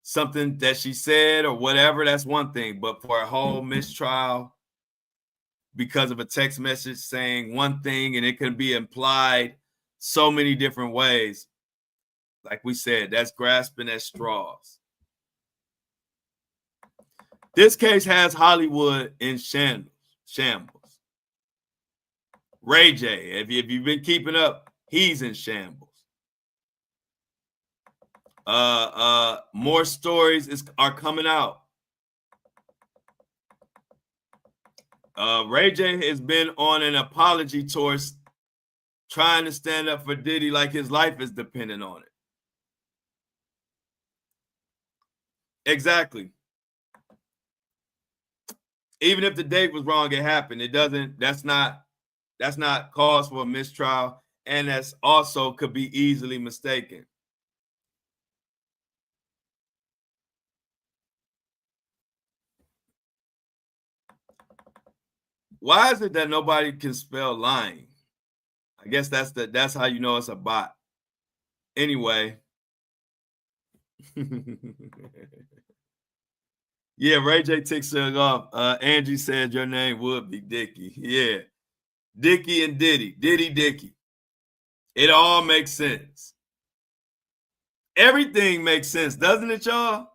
Speaker 1: something that she said or whatever, that's one thing. But for a whole mistrial because of a text message saying one thing and it can be implied so many different ways, like we said, that's grasping at straws. This case has Hollywood in shambles. Ray J, if you've been keeping up, he's in shambles. More stories are coming out. Ray J has been on an apology tour trying to stand up for Diddy like his life is dependent on it. Exactly. Even if the date was wrong, it happened. That's not That's not cause for a mistrial, and that's also could be easily mistaken. Why is it that nobody can spell lying? I guess that's how you know it's a bot. Anyway. Yeah, Ray J ticks it off. Angie said your name would be Dickie. Yeah. Dickie and Diddy. Diddy Dickie. It all makes sense. Everything makes sense, doesn't it, y'all?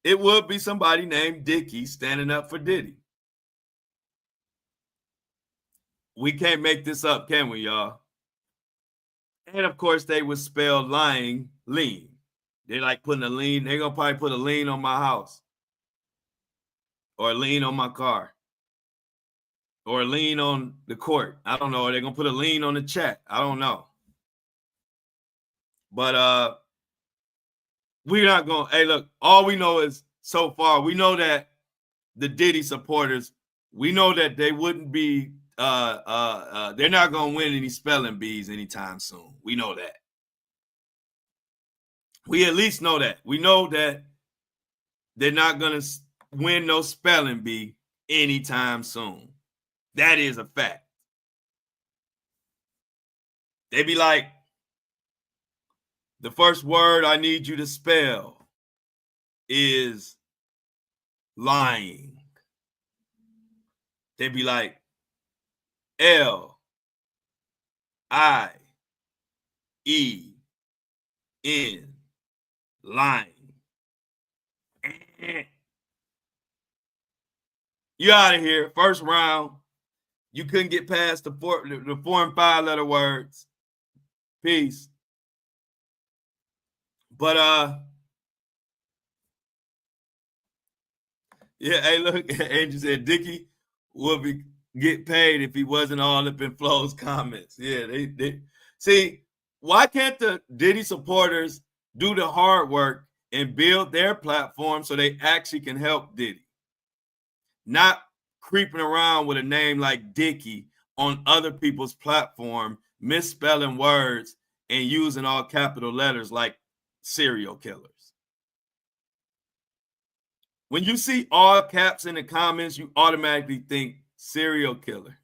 Speaker 1: It would be somebody named Dickie standing up for Diddy. We can't make this up, can we, y'all? And of course, they would spell lying lean. They're like putting a lien. They're gonna probably put a lien on my house, or a lien on my car, or a lien on the court. I don't know. They're gonna put a lien on the check. I don't know. But we're not gonna. Hey, look. All we know is so far we know that the Diddy supporters. We know that they wouldn't be. They're not gonna win any spelling bees anytime soon. We know that. We at least know that. We know that they're not gonna win no spelling bee anytime soon. That is a fact. They be like, the first word I need you to spell is lying. They be like, L-I-E-N, lying. You out of here. First round. You couldn't get past the 4 and 5 letter words. Peace. But yeah, hey, look, Angel said Dickie would get paid if he wasn't all up in Flo's comments. Yeah, they see, why can't the Diddy supporters do the hard work and build their platform so they actually can help Diddy? Not creeping around with a name like Dickie on other people's platform, misspelling words and using all capital letters like serial killers. When you see all caps in the comments, you automatically think serial killer.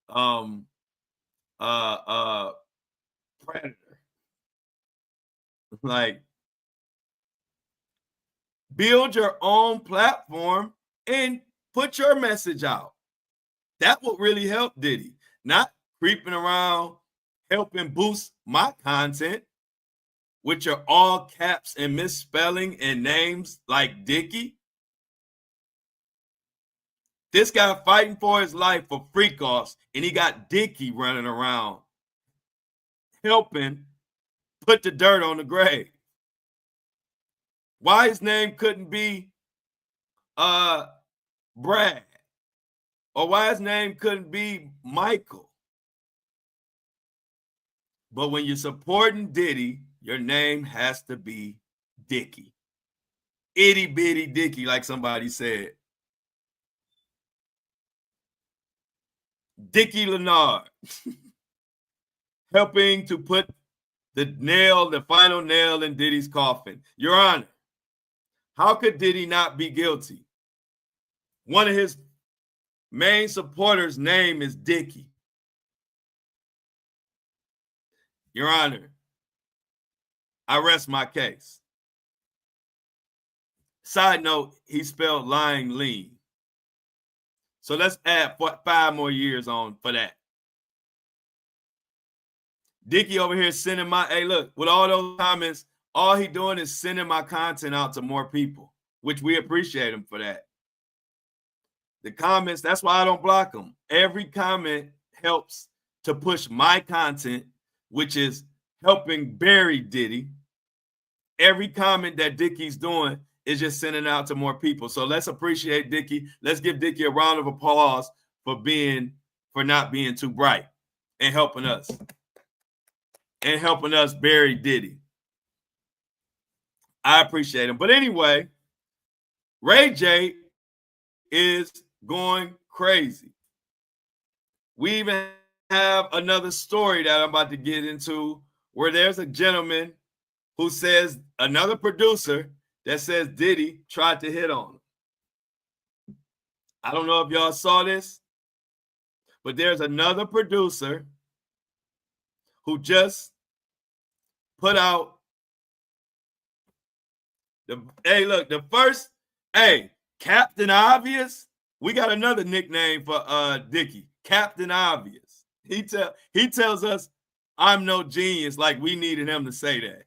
Speaker 1: Predator. Like, build your own platform and put your message out. That would really help Diddy. Not creeping around helping boost my content with your all caps and misspelling and names like Dickie. This guy fighting for his life for freak offs, and he got Dickie running around helping put the dirt on the grave. Why his name couldn't be Brad, or why his name couldn't be Michael? But when you're supporting Diddy, your name has to be Dickie. Itty bitty Dickie, like somebody said. Dickie Leonard, helping to put the final nail in Diddy's coffin. Your Honor, how could Diddy not be guilty? One of his main supporters' name is Dickie. Your Honor, I rest my case. Side note, he spelled lying lean. So let's add 5 more years on for that. Dickie over here sending hey, look, with all those comments, all he doing is sending my content out to more people, which we appreciate him for that. The comments, that's why I don't block them. Every comment helps to push my content, which is helping bury Diddy. Every comment that Dickie's doing is just sending out to more people. So let's appreciate Dickie. Let's give Dickie a round of applause for not being too bright and helping us. And helping us bury Diddy. I appreciate him. But anyway, Ray J is going crazy. We even have another story that I'm about to get into where there's a gentleman who says, another producer that says Diddy tried to hit on him. I don't know if y'all saw this, but there's another producer who just put out hey, look, the first, hey, Captain Obvious. We got another nickname for Dickie, Captain Obvious. He tells us I'm no genius, like we needed him to say that.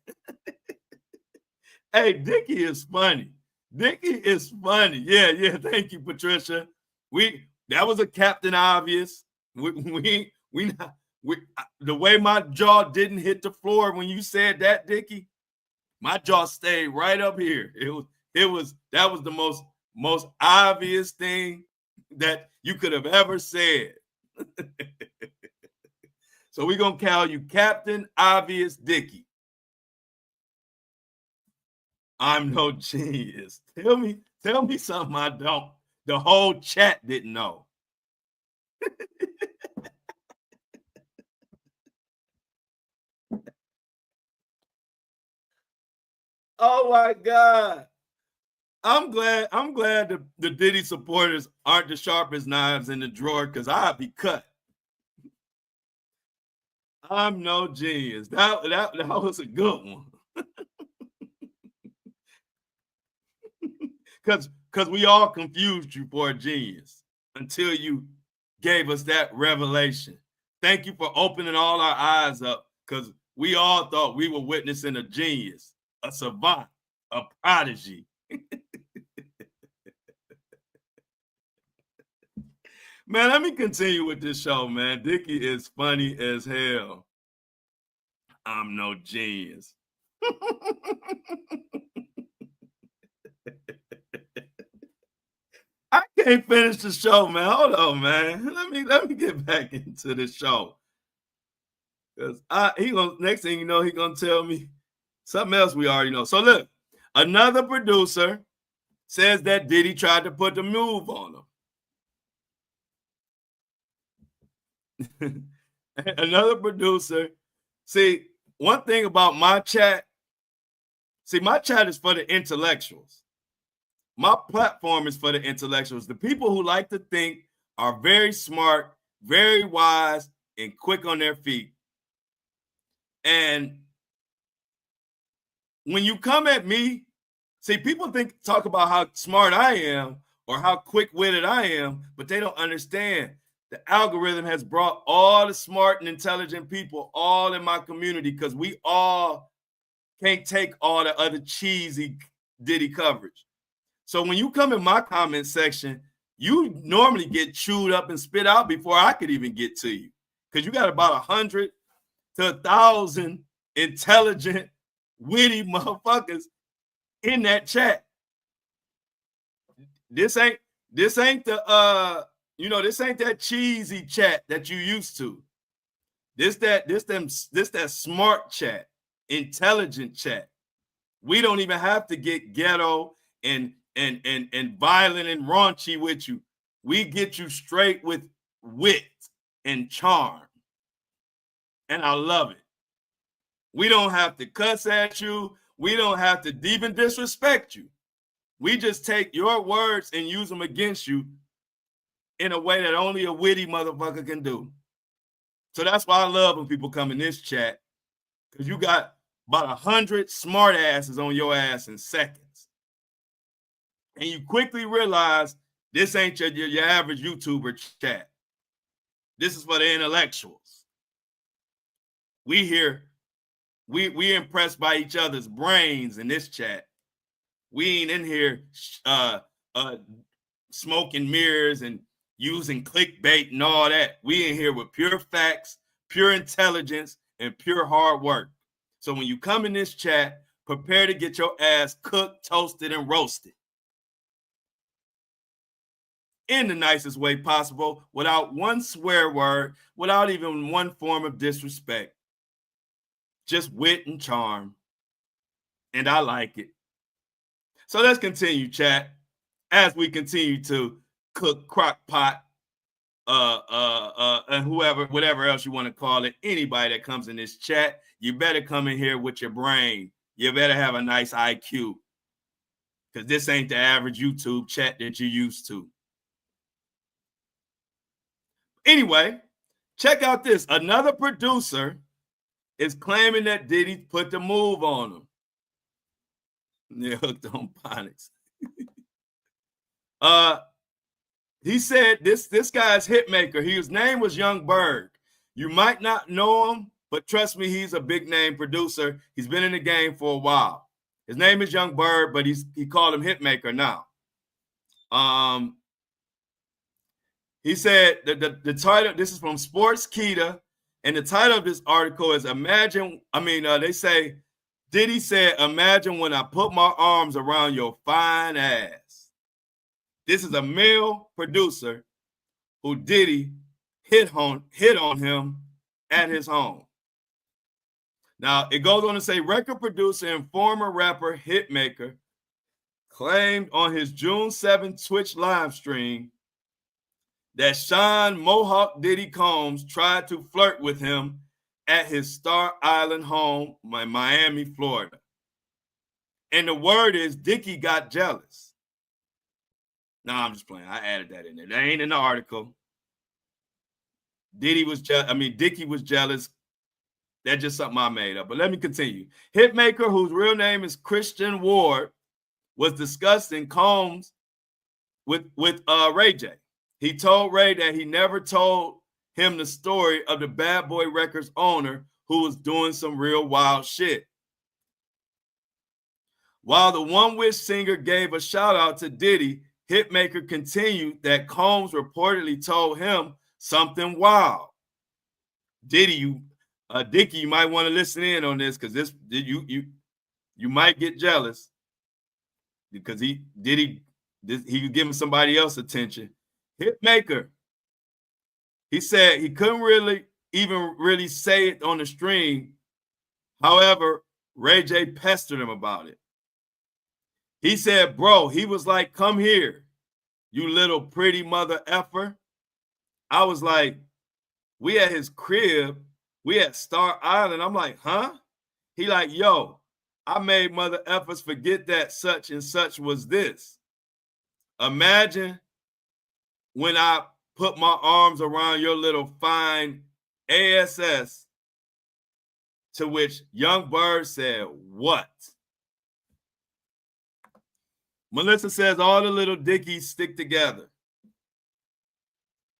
Speaker 1: Hey, Dickie is funny. Dickie is funny. Yeah. Thank you, Patricia. That was a Captain Obvious. The way my jaw didn't hit the floor when you said that, Dickie, my jaw stayed right up here. That was the most obvious thing that you could have ever said. So we're gonna call you Captain Obvious Dickie. I'm no genius. Tell me something I don't. The whole chat didn't know. Oh my God. I'm glad the Diddy supporters aren't the sharpest knives in the drawer, because I'd be cut. I'm no genius. That was a good one. Because we all confused you for a genius until you gave us that revelation. Thank you for opening all our eyes up, because we all thought we were witnessing a genius, a savant, a prodigy. Man, let me continue with this show, man. Dickie is funny as hell. I'm no genius. I can't finish the show, man. Hold on, man. Let me get back into the show. Because next thing you know, he gonna tell me something else we already know. So look, another producer says that Diddy tried to put the move on him. Another producer. See, one thing about my chat, my chat is for the intellectuals. My platform is for the intellectuals, the people who like to think, are very smart, very wise, and quick on their feet. And when you come at me, people talk about how smart I am or how quick-witted I am, but they don't understand. The algorithm has brought all the smart and intelligent people all in my community, because we all can't take all the other cheesy Diddy coverage. So when you come in my comment section, you normally get chewed up and spit out before I could even get to you, because you got about 100 to 1,000 intelligent, witty motherfuckers in that chat. This ain't this ain't that cheesy chat that you used to. This that smart chat, intelligent chat. We don't even have to get ghetto and violent and raunchy with you. We get you straight with wit and charm. And I love it. We don't have to cuss at you. We don't have to even disrespect you. We just take your words and use them against you in a way that only a witty motherfucker can do. So that's why I love when people come in this chat, because you got about 100 smart asses on your ass in seconds. And you quickly realize this ain't your average YouTuber chat. This is for the intellectuals. We here, we impressed by each other's brains in this chat. We ain't in here smoking mirrors and using clickbait and all that. We in here with pure facts, pure intelligence, and pure hard work. So when you come in this chat, prepare to get your ass cooked, toasted, and roasted in the nicest way possible, without one swear word, without even one form of disrespect. Just wit and charm. And I like it. So let's continue, chat, as we continue to cook crock pot and whatever else you want to call it, anybody that comes in this chat, you better come in here with your brain. You better have a nice IQ, because this ain't the average YouTube chat that you're used to. Anyway, check out this. Another producer is claiming that Diddy put the move on him. They're hooked on phonics. He said this guy's hitmaker. His name was Young Berg. You might not know him, but trust me, he's a big name producer. He's been in the game for a while. His name is Young Berg, but he called him hitmaker now. He said the title, this is from Sports Kita, and the title of this article is they say, Diddy said, imagine when I put my arms around your fine ass. This is a male producer who Diddy hit on him at his home. Now, it goes on to say, record producer and former rapper Hitmaker claimed on his June 7th Twitch live stream that Sean Mohawk Diddy Combs tried to flirt with him at his Star Island home in Miami, Florida. And the word is Dickie got jealous. No, I'm just playing. I added that in there. That ain't in the article. Dickie was jealous. That's just something I made up. But let me continue. Hitmaker, whose real name is Christian Ward, was discussing Combs with Ray J. He told Ray that he never told him the story of the Bad Boy Records owner who was doing some real wild shit. While the One Wish singer gave a shout out to Diddy, Hitmaker continued that Combs reportedly told him something wild. Dickie, you might want to listen in on this, because you might get jealous, because he was giving somebody else attention. Hitmaker, he said he couldn't really say it on the stream. However, Ray J pestered him about it. He said, bro, he was like, come here, you little pretty mother effer. I was like, we at his crib, we at Star Island. I'm like, huh? He like, yo, I made mother effers forget that such and such was this. Imagine when I put my arms around your little fine ass, to which Young Bird said, what? Melissa says all the little Dickies stick together.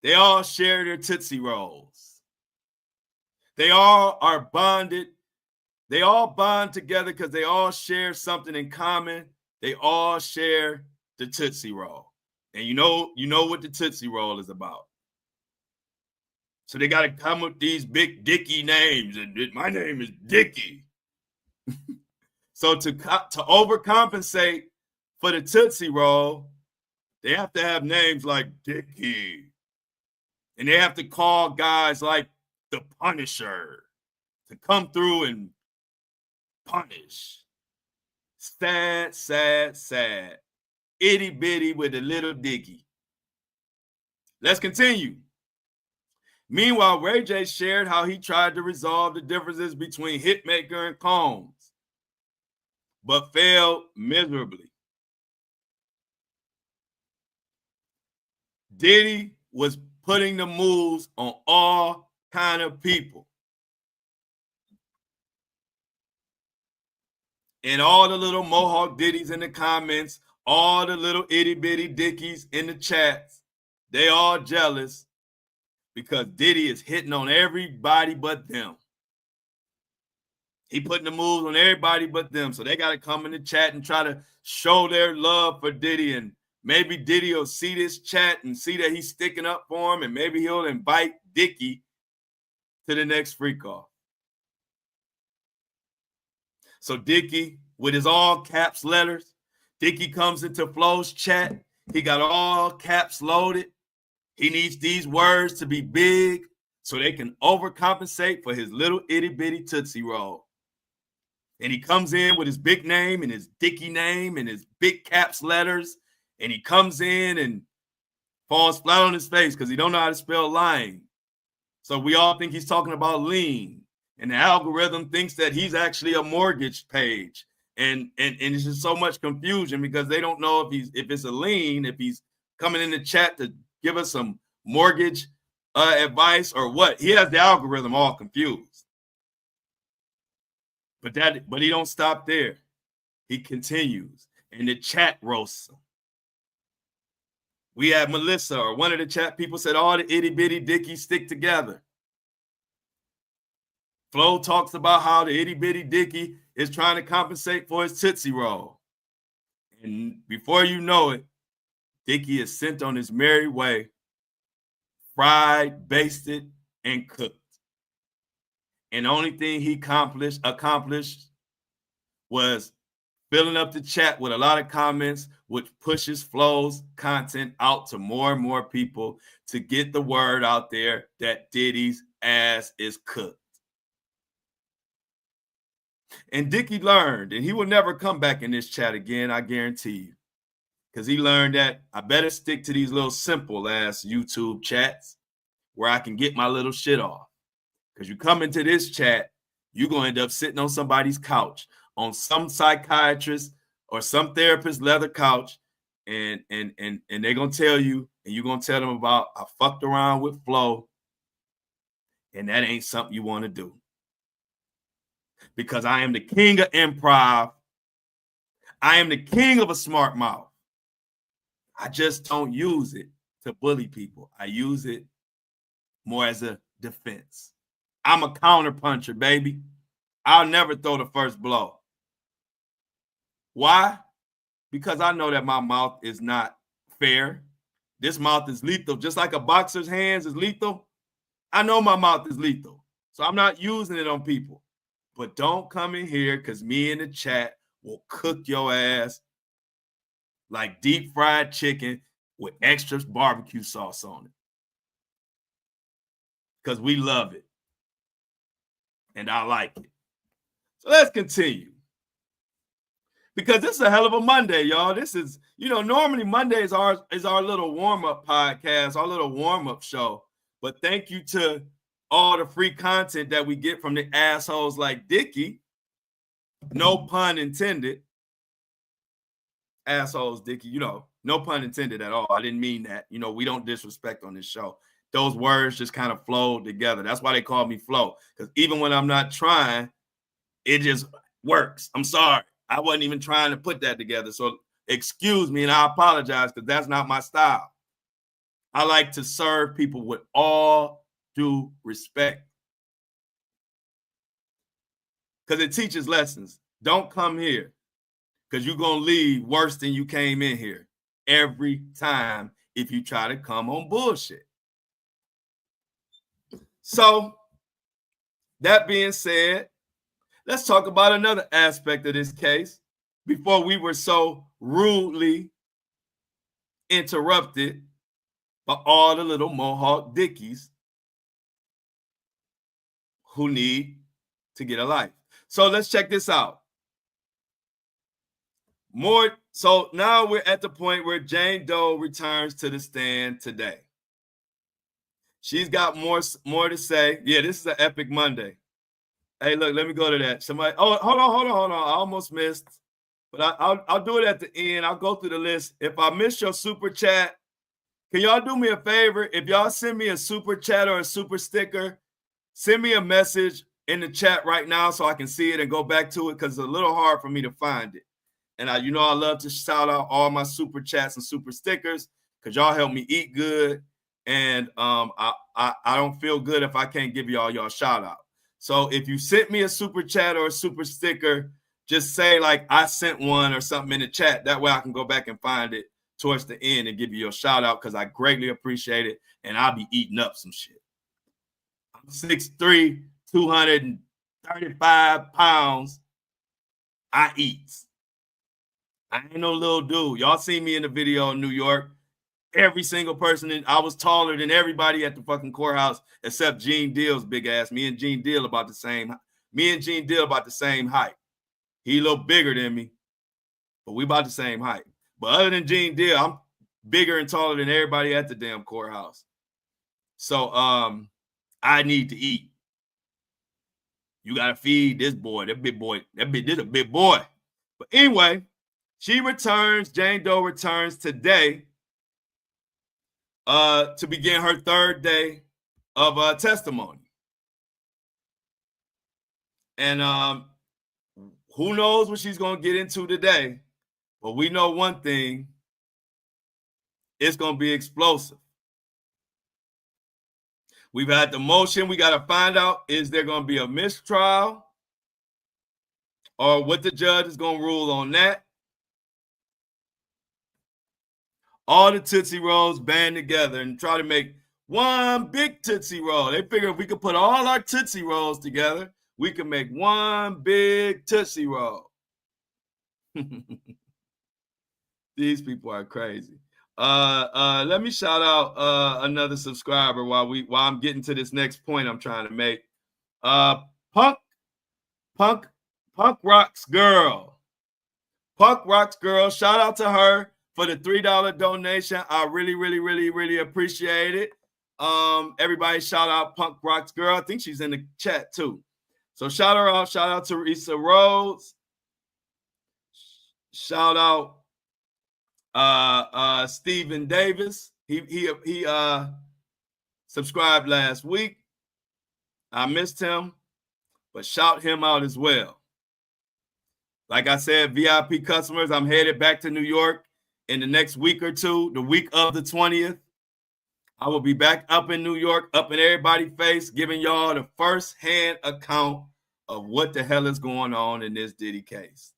Speaker 1: They all share their Tootsie Rolls. They all are bonded. They all bond together because they all share something in common. They all share the Tootsie Roll. And you know what the Tootsie Roll is about. So they got to come with these big Dickie names. And my name is Dickie. So to overcompensate for the Tootsie Roll, they have to have names like Dickie. And they have to call guys like the Punisher to come through and punish. Sad, sad, sad. Itty bitty with a little Dickie. Let's continue. Meanwhile, Ray J shared how he tried to resolve the differences between Hitmaker and Combs, but failed miserably. Diddy was putting the moves on all kind of people. And all the little Mohawk Diddies in the comments, all the little itty bitty Dickies in the chats, they all jealous because Diddy is hitting on everybody but them. He putting the moves on everybody but them. So they got to come in the chat and try to show their love for Diddy. And maybe Diddy will see this chat and see that he's sticking up for him. And maybe he'll invite Dickie to the next freak off. So Dickie, with his all caps letters, Dickie comes into Flo's chat. He got all caps loaded. He needs these words to be big so they can overcompensate for his little itty bitty Tootsie Roll. And he comes in with his big name and his Dickie name and his big caps letters. And he comes in and falls flat on his face because he don't know how to spell lying. So we all think he's talking about lean. And the algorithm thinks that he's actually a mortgage page. And it's just so much confusion because they don't know if it's a lien, if he's coming in the chat to give us some mortgage advice or what. He has the algorithm all confused. But he don't stop there. He continues, and the chat roasts him. We had Melissa, or one of the chat people said all the itty bitty dickies stick together. Flo talks about how the itty bitty dickie is trying to compensate for his Tootsie Roll. And before you know it, Dickie is sent on his merry way, fried, basted, and cooked. And the only thing he accomplished was filling up the chat with a lot of comments, which pushes Flo's content out to more and more people to get the word out there that Diddy's ass is cooked. And Dickie learned, and he will never come back in this chat again, I guarantee you. Because he learned that I better stick to these little simple ass YouTube chats where I can get my little shit off. Because you come into this chat, you're going to end up sitting on somebody's couch, on some psychiatrist or some therapist leather couch, and they're going to tell you, and you're going to tell them about, I fucked around with Flo, and that ain't something you want to do. Because I am the king of improv. I am the king of a smart mouth. I just don't use it to bully people. I use it more as a defense. I'm a counter puncher, baby. I'll never throw the first blow. Why? Because I know that my mouth is not fair. This mouth is lethal. Just like a boxer's hands is lethal, I know my mouth is lethal. So I'm not using it on people. But don't come in here because me in the chat will cook your ass like deep fried chicken with extra barbecue sauce on it. Because we love it. And I like it. So let's continue. Because this is a hell of a Monday, y'all. This is, normally Monday is our little warm-up podcast, our little warm-up show. But thank you to all the free content that we get from the assholes like Dickie. No pun intended. Assholes, Dickie, no pun intended at all. I didn't mean that. We don't disrespect on this show. Those words just kind of flowed together. That's why they call me Flo. Because even when I'm not trying, it just works. I'm sorry. I wasn't even trying to put that together. So excuse me, and I apologize because that's not my style. I like to serve people with all due respect. Because it teaches lessons. Don't come here because you're going to leave worse than you came in here every time if you try to come on bullshit. So, that being said, let's talk about another aspect of this case before we were so rudely interrupted by all the little Mohawk Dickies who need to get a life. So let's check this out. So now we're at the point where Jane Doe returns to the stand today. She's got more to say. Yeah, this is an epic Monday. Hey, look, let me go to that. Somebody, hold on. I almost missed, but I'll do it at the end. I'll go through the list. If I missed your super chat, can y'all do me a favor? If y'all send me a super chat or a super sticker, send me a message in the chat right now so I can see it and go back to it because it's a little hard for me to find it. And I love to shout out all my super chats and super stickers because y'all help me eat good. And I don't feel good if I can't give y'all shout out. So if you sent me a super chat or a super sticker, just say like I sent one or something in the chat. That way I can go back and find it towards the end and give you your shout out because I greatly appreciate it. And I'll be eating up some shit. I'm 6'3", 235 pounds. I eat. I ain't no little dude. Y'all seen me in the video in New York. Every single person, I was taller than everybody at the fucking courthouse except Gene Deal's big ass. Me and Gene Deal about the same height. He a little bigger than me, but we about the same height. But other than Gene Deal, bigger and taller than everybody at the damn courthouse. So I need to eat. You gotta feed this boy. That big boy. This a big boy. But anyway, she returns. Jane Doe returns today to begin her third day of testimony. And who knows what she's gonna get into today? But we know one thing: it's gonna be explosive. We've had the motion. We got to find out, is there going to be a mistrial or what the judge is going to rule on that. All the Tootsie Rolls band together and try to make one big Tootsie Roll. They figure if we could put all our Tootsie Rolls together, we can make one big Tootsie Roll. These people are crazy. Let me shout out another subscriber while I'm getting to this next point I'm trying to make. Punk Rocks Girl. Punk Rocks Girl. Shout out to her for the $3 donation. I really appreciate it. Everybody shout out Punk Rocks Girl. I think she's in the chat too. So shout her out. Shout out to Teresa Rhodes. Shout out Stephen Davis. He subscribed last week. I missed him, but shout him out as well. Like I said, VIP customers, I'm headed back to New York in the next week or two, the week of the 20th. I will be back up in New York, up in everybody's face, giving y'all the first-hand account of what the hell is going on in this Diddy case.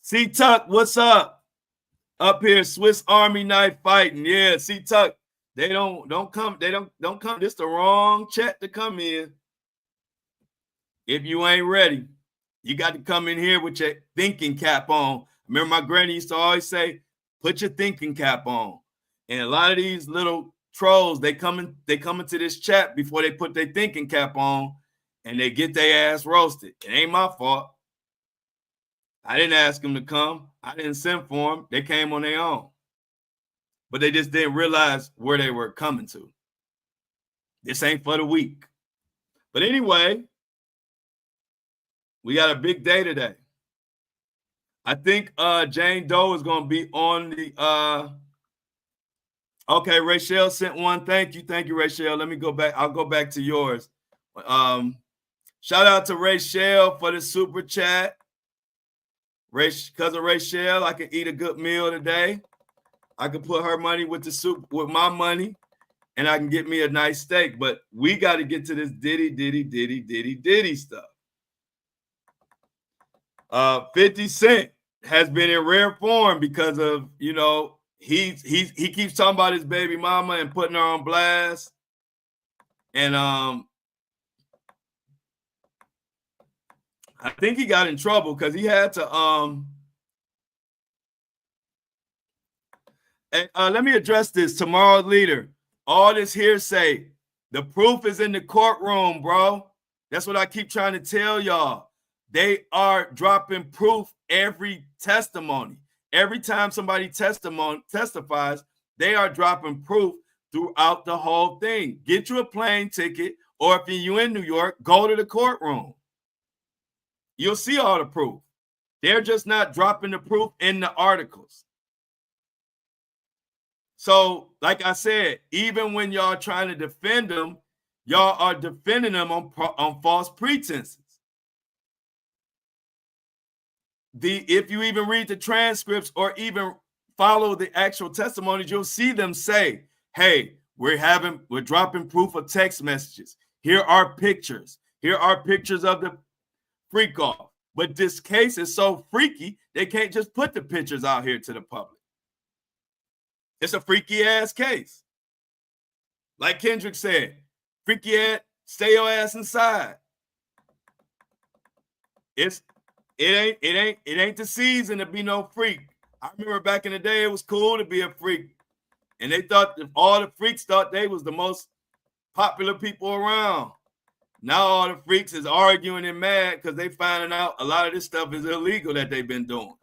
Speaker 1: C-Tuck, what's up? Up here, Swiss Army knife fighting. Yeah, C-Tuck, they don't come. They don't come. This the wrong chat to come in. If you ain't ready, you got to come in here with your thinking cap on. Remember my granny used to always say, put your thinking cap on. And a lot of these little trolls, they come into this chat before they put their thinking cap on, and they get their ass roasted. It ain't my fault. I didn't ask them to come. I didn't send for them. They came on their own. But they just didn't realize where they were coming to. This ain't for the weak. But anyway, we got a big day today. I think Jane Doe is going to be on the okay, Rachel sent one. Thank you, Rachel. Let me go back. I'll go back to yours. Shout out to Rachel for the super chat. Because of Rachel, I can eat a good meal today. I can put her money with the soup with my money, and I can get me a nice steak. But we got to get to this Diddy stuff. 50 Cent has been in rare form because of, he keeps talking about his baby mama and putting her on blast. And I think he got in trouble because he had to let me address this. Tomorrow's leader, all this hearsay, the proof is in the courtroom, bro. That's what I keep trying to tell y'all. They are dropping proof every testimony. Every time somebody testifies, they are dropping proof throughout the whole thing. Get you a plane ticket, or if you're in New York, go to the courtroom. You'll see all the proof. They're just not dropping the proof in the articles. So, like I said, even when y'all trying to defend them, y'all are defending them on false pretenses. If you even read the transcripts or even follow the actual testimonies, you'll see them say, hey, we're dropping proof of text messages. Here are pictures. Here are pictures of the freak off. But this case is so freaky, they can't just put the pictures out here to the public. It's a freaky ass case. Like Kendrick said, freaky ass, stay your ass inside. It ain't the season to be no freak. I remember back in the day, it was cool to be a freak. And they thought all the freaks thought they was the most popular people around. Now all the freaks is arguing and mad because they finding out a lot of this stuff is illegal that they've been doing.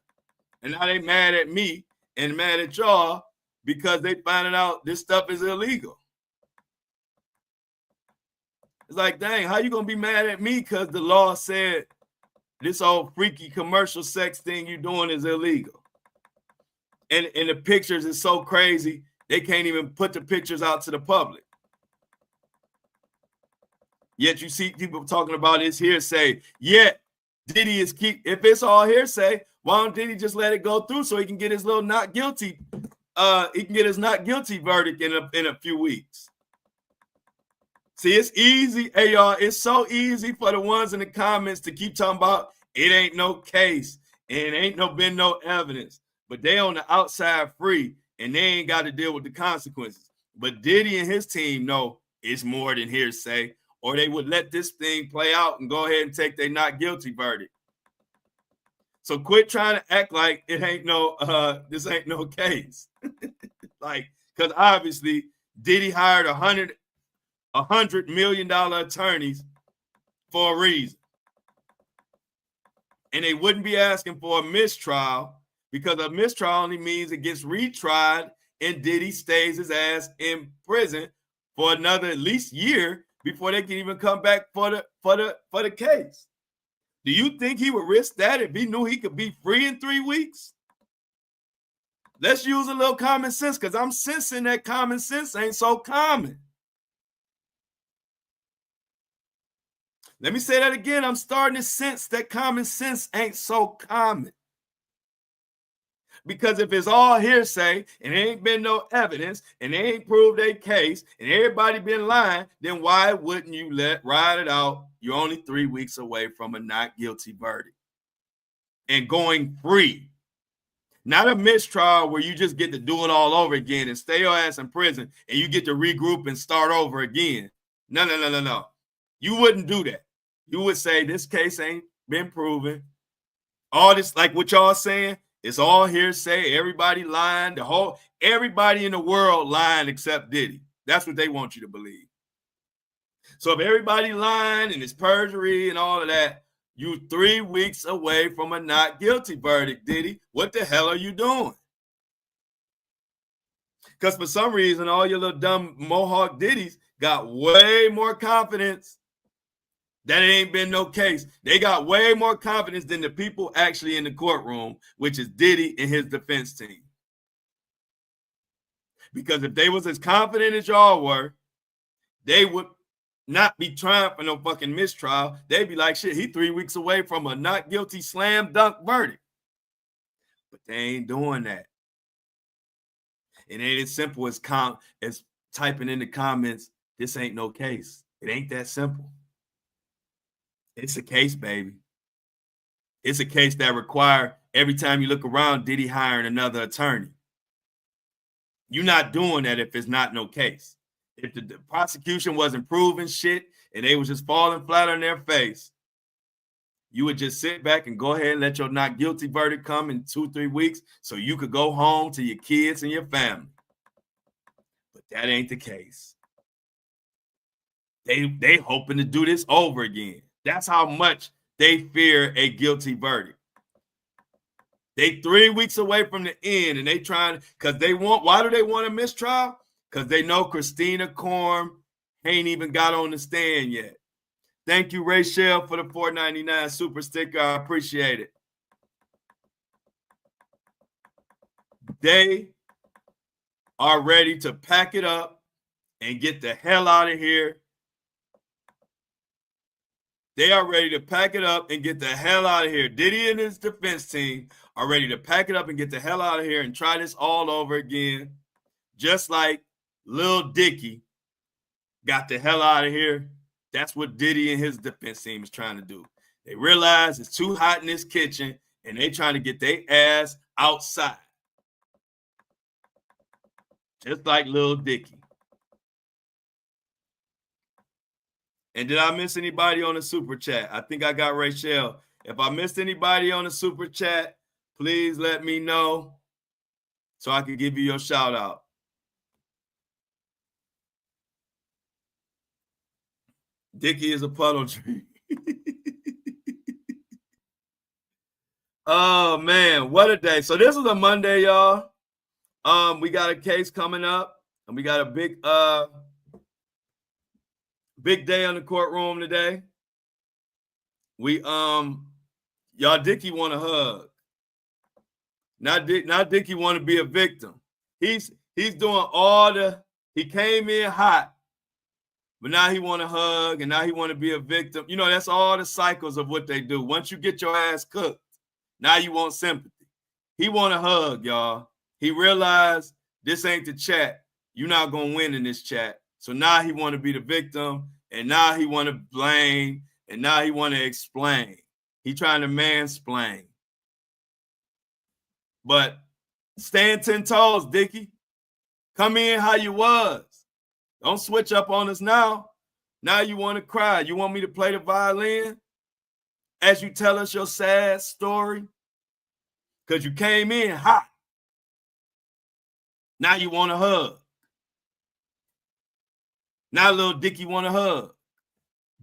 Speaker 1: And now they mad at me and mad at y'all because they finding out this stuff is illegal. It's like, dang, how you gonna be mad at me because the law said this old freaky commercial sex thing you doing is illegal? And the pictures is so crazy, they can't even put the pictures out to the public. Yet you see people talking about his hearsay. Yet Diddy is if it's all hearsay, why don't Diddy just let it go through so he can get his little not guilty? He can get his not guilty verdict in a few weeks. See, it's easy, hey y'all. It's so easy for the ones in the comments to keep talking about it ain't no case, and ain't been no evidence, but they on the outside free and they ain't got to deal with the consequences. But Diddy and his team know it's more than hearsay, or they would let this thing play out and go ahead and take their not guilty verdict. So quit trying to act like it ain't this ain't no case. Like, because obviously Diddy hired $100 million attorneys for a reason. And they wouldn't be asking for a mistrial, because a mistrial only means it gets retried and Diddy stays his ass in prison for another at least year before they can even come back for the case. Do you think he would risk that if he knew he could be free in 3 weeks? Let's use a little common sense, because I'm sensing that common sense ain't so common. Let me say that again. I'm starting to sense that common sense ain't so common. Because if it's all hearsay and there ain't been no evidence and they ain't proved their case and everybody been lying, then why wouldn't you ride it out? You're only 3 weeks away from a not guilty verdict and going free. Not a mistrial where you just get to do it all over again and stay your ass in prison and you get to regroup and start over again. No. You wouldn't do that. You would say this case ain't been proven. All this, like what y'all saying, it's all hearsay. Everybody lying. Everybody in the world lying except Diddy. That's what they want you to believe. So if everybody lying and it's perjury and all of that, you 3 weeks away from a not guilty verdict, Diddy. What the hell are you doing? Because for some reason, all your little dumb Mohawk Diddies got way more confidence that it ain't been no case. They got way more confidence than the people actually in the courtroom, which is Diddy and his defense team. Because if they was as confident as y'all were, they would not be trying for no fucking mistrial. They'd be like, shit, he 3 weeks away from a not guilty slam dunk verdict. But they ain't doing that. It ain't as simple as typing in the comments, this ain't no case. It ain't that simple. It's a case, baby. It's a case that require every time you look around, Diddy hiring another attorney. You're not doing that if it's not no case. If the prosecution wasn't proving shit and they was just falling flat on their face, you would just sit back and go ahead and let your not guilty verdict come in 2-3 weeks so you could go home to your kids and your family. But that ain't the case. They hoping to do this over again. That's how much they fear a guilty verdict. They 3 weeks away from the end, and they trying, because they want, why do they want a mistrial? Because they know Christina Korm ain't even got on the stand yet. Thank you, Rachel, for the $4.99 super sticker. I appreciate it. They are ready to pack it up and get the hell out of here. They are ready to pack it up and get the hell out of here. Diddy and his defense team are ready to pack it up and get the hell out of here and try this all over again. Just like Lil Dicky got the hell out of here. That's what Diddy and his defense team is trying to do. They realize it's too hot in this kitchen and they trying to get their ass outside. Just like Lil Dicky. And did I miss anybody on the super chat? I think I got Rachel. If I missed anybody on the super chat, please let me know so I can give you your shout out. Dickie is a puddle tree. Oh, man, what a day. So this was a Monday, y'all. We got a case coming up, and we got a big day on the courtroom today. We y'all Dickie want a hug. Not Dickie want to be a victim. He's doing he came in hot, but now he want to hug, and now he want to be a victim. You know, that's all the cycles of what they do. Once you get your ass cooked, now you want sympathy. He want a hug, y'all. He realized this ain't the chat. You're not gonna win in this chat. So now he want to be the victim, and now he want to blame, and now he want to explain. He trying to mansplain. But stand 10 toes, Dickie. Come in how you was. Don't switch up on us now. Now you want to cry. You want me to play the violin as you tell us your sad story? Because you came in hot. Now you want a hug. Now little Dickie want a hug.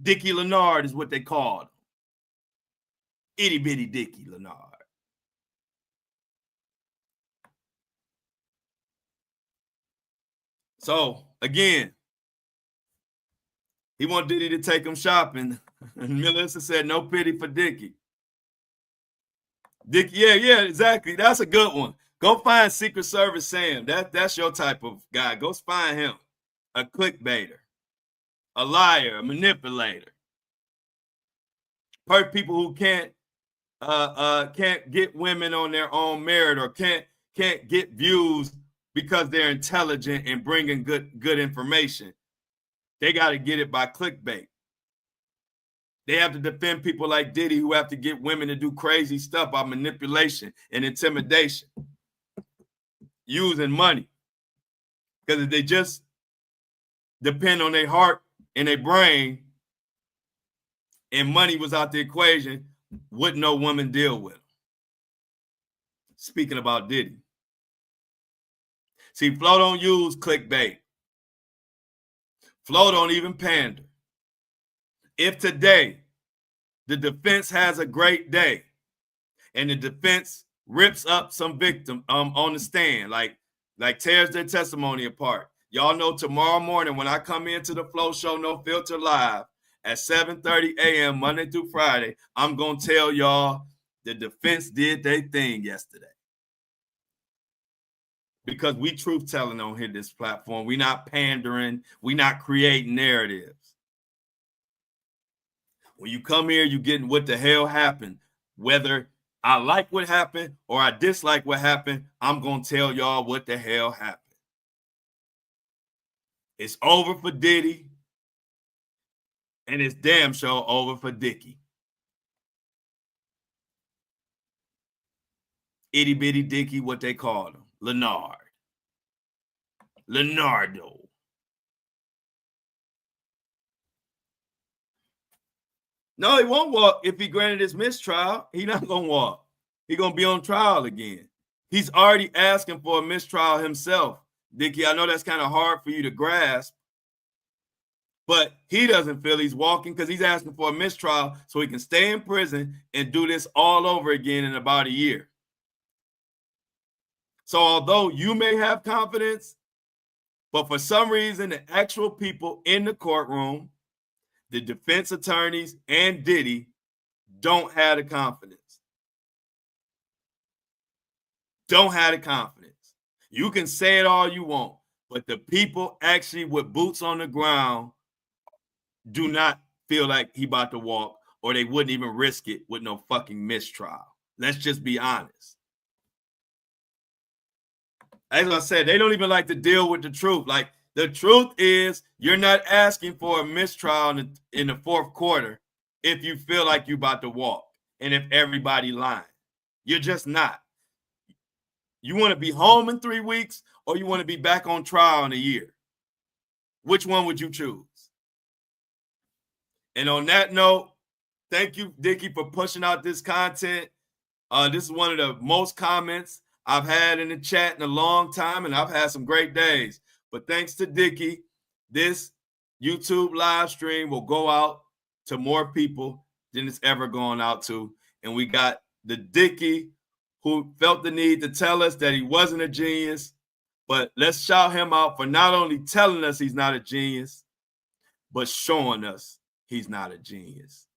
Speaker 1: Dickie Leonard is what they called him. Itty bitty Dickie Leonard. So again, he want Diddy to take him shopping. And Melissa said, no pity for Dickie. Dickie, yeah, exactly. That's a good one. Go find Secret Service Sam. That's your type of guy. Go find him. A clickbaiter, a liar, a manipulator. People who can't get women on their own merit, or can't get views because they're intelligent and bringing good information. They got to get it by clickbait. They have to defend people like Diddy, who have to get women to do crazy stuff by manipulation and intimidation, using money. Because if they just depend on their heart and their brain, and money was out the equation, wouldn't no woman deal with them. Speaking about Diddy. See, Flo don't use clickbait. Flo don't even pander. If today the defense has a great day and the defense rips up some victim on the stand, like tears their testimony apart, y'all know tomorrow morning when I come into the Flo Show No Filter Live at 7:30 a.m. Monday through Friday, I'm going to tell y'all the defense did their thing yesterday. Because we truth telling on here, this platform. We not pandering. We not creating narratives. When you come here, you getting what the hell happened. Whether I like what happened or I dislike what happened, I'm going to tell y'all what the hell happened. It's over for Diddy, and it's damn sure over for Dickie. Itty bitty Dickie, what they call him. Leonardo. No, he won't walk if he granted his mistrial. He's not going to walk. He's going to be on trial again. He's already asking for a mistrial himself. Dickie, I know that's kind of hard for you to grasp, but he doesn't feel he's walking because he's asking for a mistrial so he can stay in prison and do this all over again in about a year. So although you may have confidence, but for some reason, the actual people in the courtroom, the defense attorneys and Diddy, don't have the confidence. Don't have the confidence. You can say it all you want, but the people actually with boots on the ground do not feel like he about to walk, or they wouldn't even risk it with no fucking mistrial. Let's just be honest. As I said, they don't even like to deal with the truth. Like, the truth is, you're not asking for a mistrial in the fourth quarter if you feel like you're about to walk and if everybody lying. You're just not. You want to be home in 3 weeks, or you want to be back on trial in a year? Which one would you choose? And on that note, thank you, Dickie, for pushing out this content. This is one of the most comments I've had in the chat in a long time, and I've had some great days. But thanks to Dickie, this YouTube live stream will go out to more people than it's ever gone out to. And we got the Dickie who felt the need to tell us that he wasn't a genius, But let's shout him out for not only telling us he's not a genius, but showing us he's not a genius.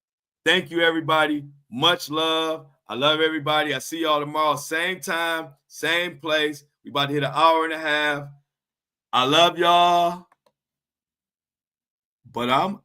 Speaker 1: Thank you, everybody. Much love. I love everybody. I see y'all tomorrow, same time, same place. We about to hit an hour and a half. I love y'all. But I'm